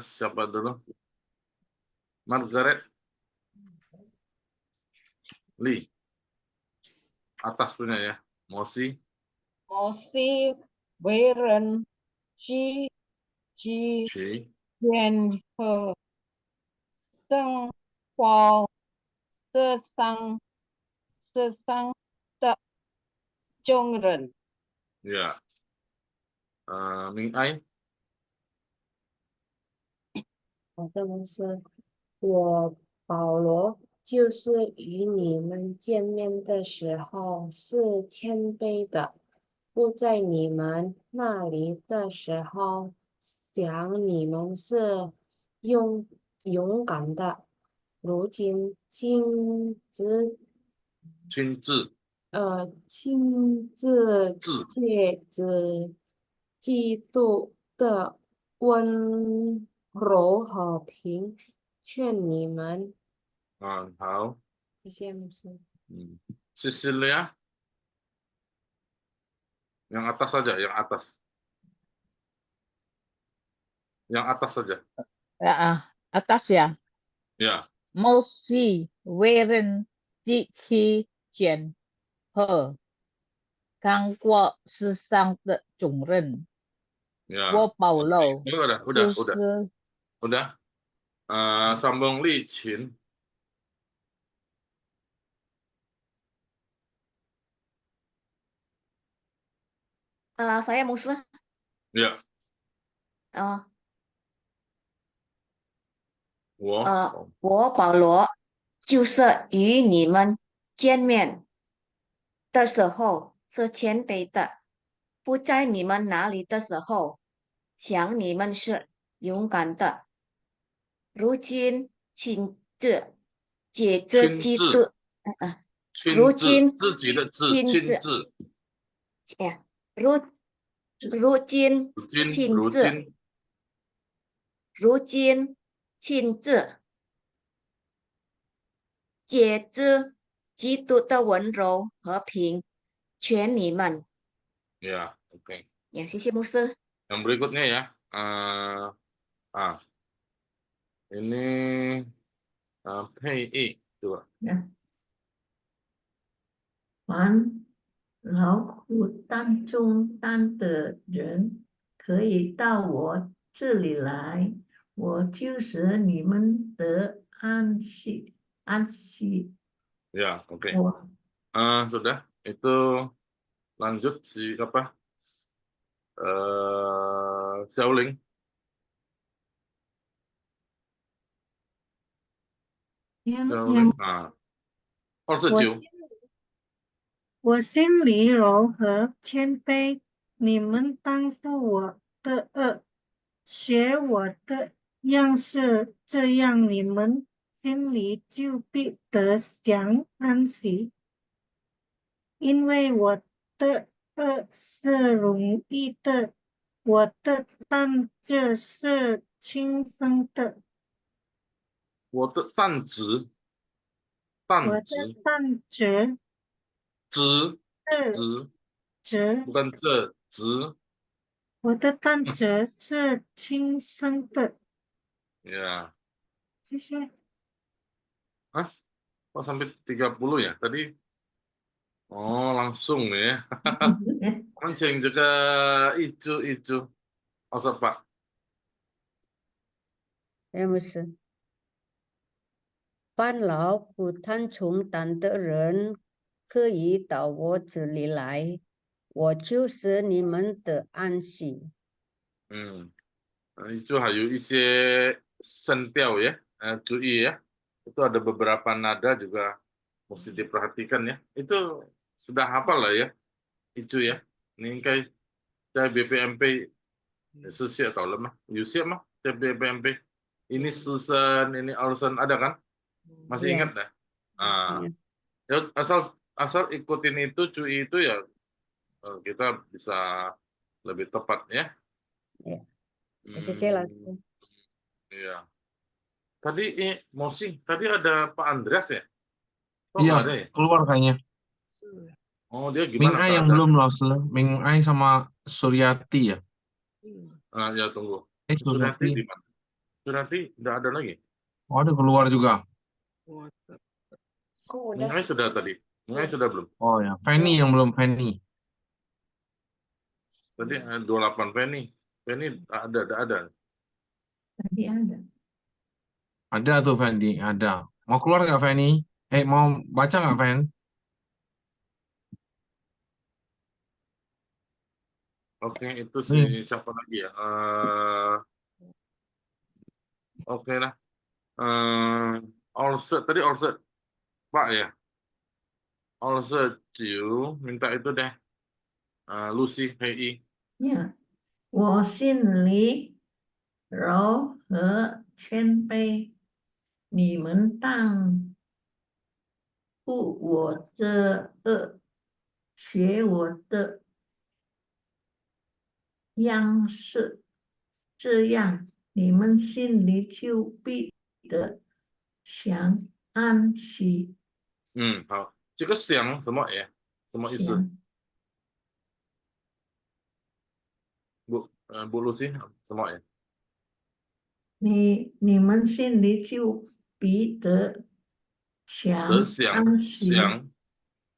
Siapa dulu? Margaret Lee. Atas punya ya. Mosi 为人积极愿和生活世上的众人。Ya. Ming Ai. 好的，牧师，我保罗就是与你们见面的时候是谦卑的，不在你们那里的时候想你们是勇敢的，如今亲自借着基督的温柔和平劝你们。好。谢谢牧师。Cecilia. Yang atas saja, yang atas. Yang atas saja. Atas ya. Ya. 摩西为人极其谦和，刚过世上的众人。我保罗udah. Sambung Li Qin. Saya Musa. Ya. 我保罗就是与你们见面的时候是谦卑的，不在你们那里的时候想你们是勇敢的。如今亲自姐这基督，如今自己的自，亲自，呀，如今亲自，姐这基督的温柔和平，全你们。Ya, oke. Ya,谢牧师。Yang berikutnya ya, ini Pei I coba. 凡劳苦中担的人，可以到我这里来，我就使你们得安息。Ya, oke. Sudah, itu lanjut siapa? Xiaoling. 29。我心里柔和谦卑，你们当负我的恶，学我的样式，这样你们心里就必得享安息。因为我的恶是容易的，我的担子是轻松的。我的担子，bukan子，我的担子是轻松的。Ya. 谢谢。Kok sampai 30 ya tadi? Oh, langsung ya. Mancing juga itu. Masa Pak? 牧师，凡劳苦担重担的人，可以到我这里来，我就使你们的安息。Itu还有一些声调ya, 注意ya. Itu ada beberapa nada juga mesti diperhatikan ya. Itu sudah hafal lah ya. Itu ya. Ini kayak BPMP 是写到了吗？有写吗？在 BPMP ini Susan, ini Alson ada kan? Masih ingat dah? Ya, asal ikutin itu, cuy itu ya kita bisa lebih tepat ya. Iya. Tadi Mosi, tadi ada Pak Andreas ya? Iya, ada ya? keluar kayaknya. Oh, dia Ming gimana? Ai yang belum loh, Ming Ai sama Suryati ya. Ya tunggu. Suryati Suryati di mana? Suryati udah ada lagi? Oh, ada keluar juga. Ming Ai sudah tadi. Ming Ai sudah belum? Oh ya, Penny yang belum, Penny. Tadi 28 Penny. Penny ada. Tadi ada. Ada tuh Fendi, ada. Mau keluar nggak Fanny? Mau baca nggak Fen? Oke, itu si siapa lagi ya? Oke lah. Allset tadi Allset Pak ya. Allset Jiu minta itu deh. Lucy Hei. 我心里柔和谦卑，你们当负我的恶，学我的样式，这样你们心里就必得享安息。好，这个享什么呀？什么意思？Bu Lucy 什么呀？你们心里就必得享安息。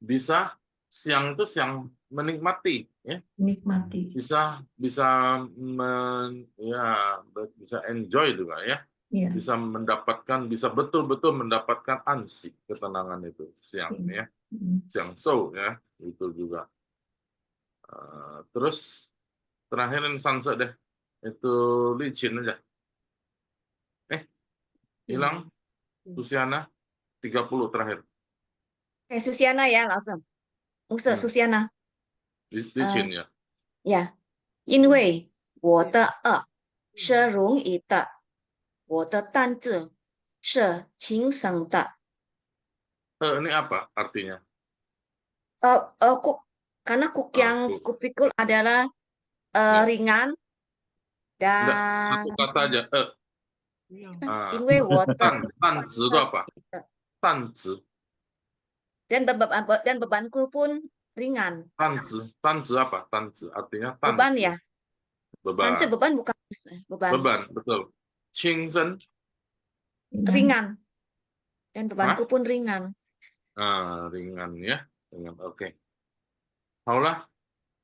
bisa siang itu siang menikmati ya. Menikmati. Bisa bisa enjoy juga ya. Bisa mendapatkan, bisa betul-betul mendapatkan ansih, ketenangan itu siang ya. Siang so ya, itu juga. Terus terakhir yang sunset deh. Itu licin aja. Hilang. Susiana 30 terakhir. Susiana ya langsung. Susiana. licin ya. 呀，因为我的恶是容易的，我的担子是轻省的。Ini apa artinya? Karena kuk yang kupikul adalah Ya. ringan Enggak, dan satu kata aja. inwe water Tanzi itu apa? Tanzi. dan bebanku pun ringan. Tanzi apa? Tanzi artinya tanzi. Beban ya? Beban. Beban bukan beban. Beban, betul. Qingzhen. Ringan. Dan bebanku pun ringan. Ringan ya. Ringan, oke. 好了，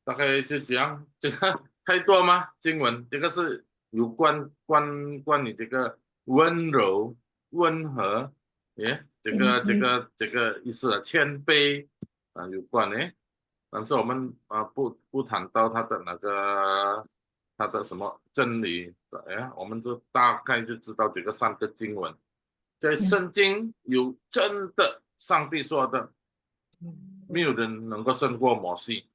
大概就这样。这个太多吗？经文这个是有关于这个温柔、温和，这个意思啊，谦卑有关的。但是我们不谈到它的它的什么真理，我们就大概就知道这个3个经文，在圣经有真的上帝说的，没有人能够胜过摩西。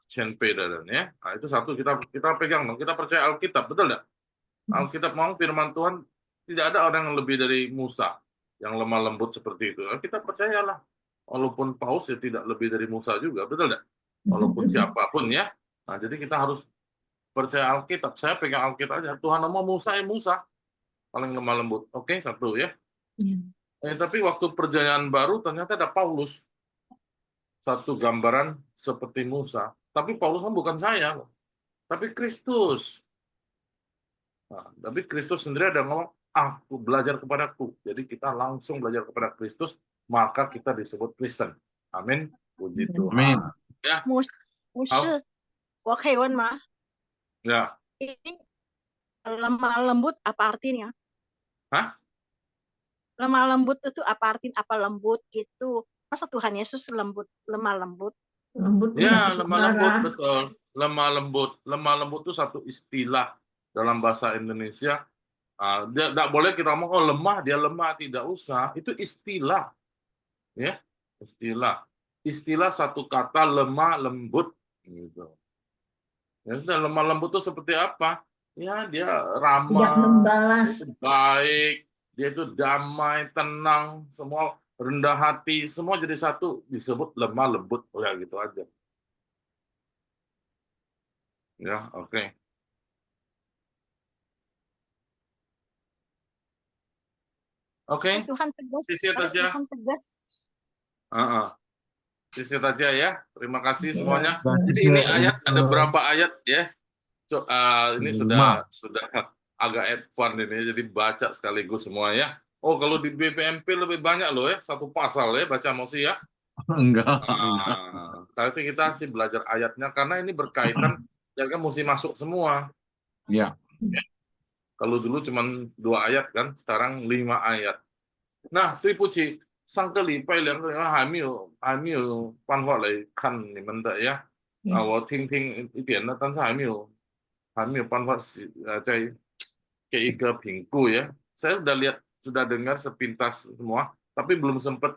谦卑的人ya. Nah, itu satu kita pegang dong. Kita percaya Alkitab, betul nggak? Alkitab memang firman Tuhan, tidak ada orang yang lebih dari Musa yang lemah lembut seperti itu. Kita percayalah. Walaupun Paus ya tidak lebih dari Musa juga, betul nggak? Walaupun siapapun ya. Nah, jadi kita harus percaya Alkitab. Saya pegang Alkitab aja. Tuhan nama Musa ya Musa. Paling lemah lembut. Oke, satu ya. Tapi waktu perjanjian baru ternyata ada Paulus. Satu gambaran seperti Musa. Tapi Paulus kan bukan saya, tapi Kristus. Nah, tapi Kristus sendiri ada ngomong, aku belajar kepadaku. Jadi kita langsung belajar kepada Kristus, maka kita disebut Kristen. Amin. Puji Tuhan. Amin. Ya. 牧师，我可以问吗？ Ya. Ini lemah lembut apa artinya? Hah? Lemah lembut itu apa artinya? Apa lembut gitu? Masa Tuhan Yesus lemah lembut? Ya, lemah lembut, betul. Lemah lembut. Lemah lembut itu satu istilah dalam bahasa Indonesia. Tidak boleh kita ngomong, oh lemah, dia lemah. Tidak usah. Itu istilah. Ya, istilah. Istilah satu kata lemah lembut. Gitu. Ya sudah, lemah lembut itu seperti apa? Ya, dia ramah, dia baik, dia itu damai, tenang, semua rendah hati, semua jadi satu, disebut lemah lembut. Oh ya, gitu aja. Ya, oke. Oke. Tuhan tegas. Sisit aja. Tuhan tegas. Sisit aja ya. Terima kasih semuanya. Jadi ini ayat ada berapa ayat ya? Ini sudah agak advance ini, jadi baca sekaligus semua ya. Oh, kalau di BPMP lebih banyak loh ya, satu pasal ya baca Mosi ya. Enggak. Tapi kita sih belajar ayatnya karena ini berkaitan, ya kan mesti masuk semua. Ya. Kalau dulu cuma 2 ayat kan, sekarang 5 ayat. Nah, 对不起，上个礼拜2个人还没有办法来看你们的呀。我听一点了，但是还没有办法再给一个评估ya. Saya sudah dengar sepintas semua, tapi belum sempat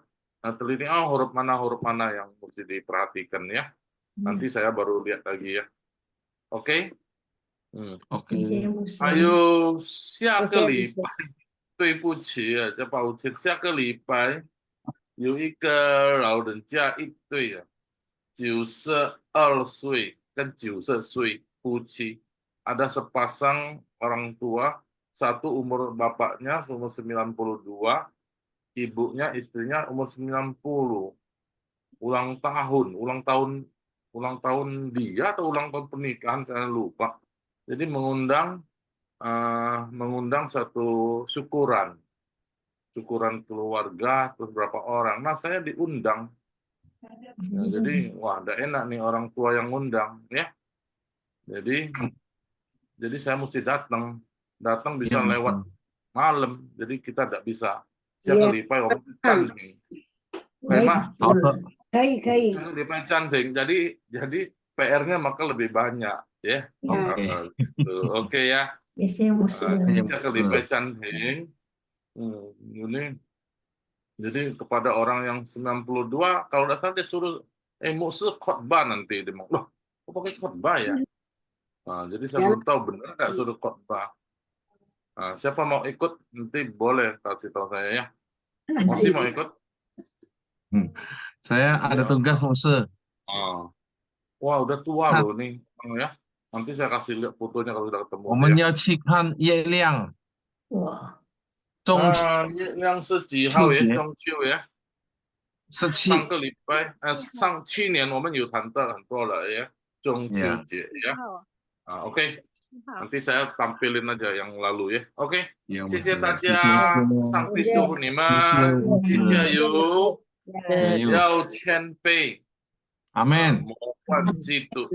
teliti huruf mana yang mesti diperhatikan ya. Nanti saya baru lihat lagi ya. Oke? Oke. 还有下个礼拜，对不起，这抱歉，下个礼拜有一个老人家一对92岁跟90岁夫妻，ada sepasang orang tua, satu umur bapaknya umur 92, ibunya istrinya umur 90. Ulang tahun dia atau ulang tahun pernikahan saya lupa. Jadi mengundang satu syukuran keluarga terus berapa orang. Nah, saya diundang. Nah, jadi wah, ada enak nih orang tua yang ngundang ya. Jadi saya mesti datang bisa lewat malam. Jadi kita tidak bisa. Siapa lipai orang cantik. Memang. Lipai cantik. Jadi PR-nya maka lebih banyak ya. Oke ya. Siapa lipai cantik. Ini. Jadi kepada orang yang 92, kalau tidak salah dia suruh musuh khotbah nanti dia mau. Loh, kok pakai khotbah ya? Nah, jadi saya belum tahu benar nggak suruh khotbah. Nah, siapa mau ikut nanti boleh kasih tahu saya ya. Masih mau ikut? Saya ada tugas Mose. Wah, udah tua loh nih, ya. Nanti saya kasih lihat fotonya kalau udah ketemu. 我们要去看月亮。哇，月亮是几号呀？中秋呀？上个礼拜，去年我们有谈到很多了ya，中秋节ya。OK， nanti saya tampilin aja yang lalu ya。OK， 谢谢大家，上帝祝福你们，加油，要谦卑。Amin. Mohon situ.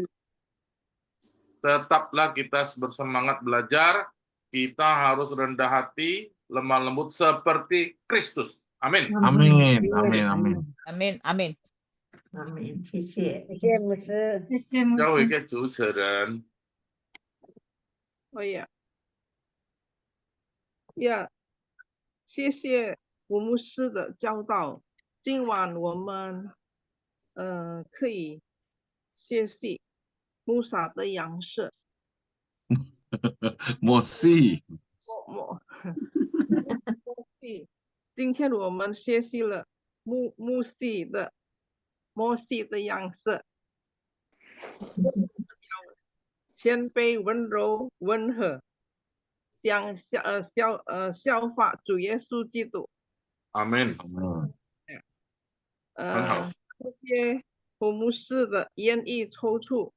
Tetaplah kita bersemangat belajar. Kita harus rendah hati, lemah lembut seperti Kristus. Amin. Amin. Amin. Amin. Amin. Amin. Amin，谢谢，谢谢牧师，谢谢牧交师。给给主持人。谢谢吴牧师的教导。今晚我们可以学习穆萨的样式。摩西。今天我们学习了摩西的样式，谦卑、温柔、温和，效法主耶稣基督。阿门。这些胡牧师的言语抽出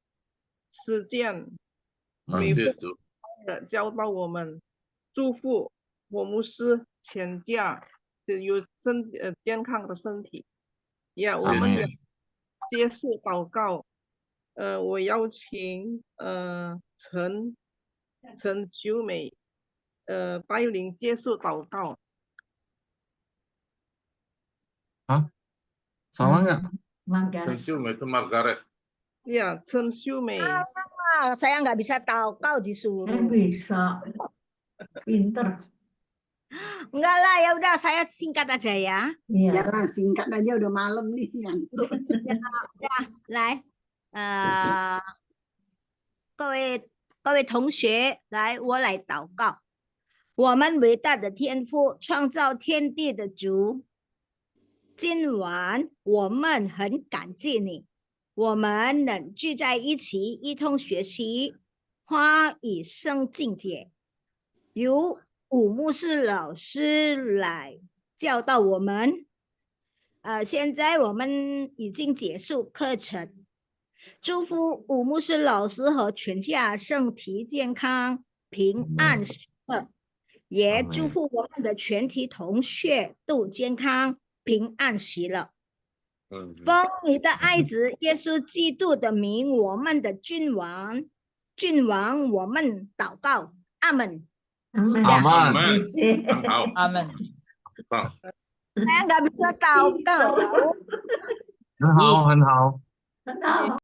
实践，每个人教导我们，祝福胡牧师全家有健康的身体。我们也接受祷告。我邀请陈秀美带领接受祷告。Salah nggak?陈秀美itu Margaret. Ya, Chen Xiumei. Saya nggak bisa tahu, disuruh. Bisa, pinter. Enggak lah, ya udah saya singkat aja ya. Iya lah, singkat aja udah malam nih. Ya, udah, 来，各位同学，来，我来祷告。我们伟大的天父，创造天地的主。今晚我们很感激你，我们能聚在一起，一同学习话语圣经节，由武牧师老师来教导我们。现在我们已经结束课程，祝福武牧师老师和全家身体健康、平安喜乐，也祝福我们的全体同学都健康。平安喜乐，奉你的爱子耶稣基督的名，我们的君王，我们祷告，阿门。阿门。好，阿门。棒。Saya nggak bisa tahu kau. 很好，很好。很好。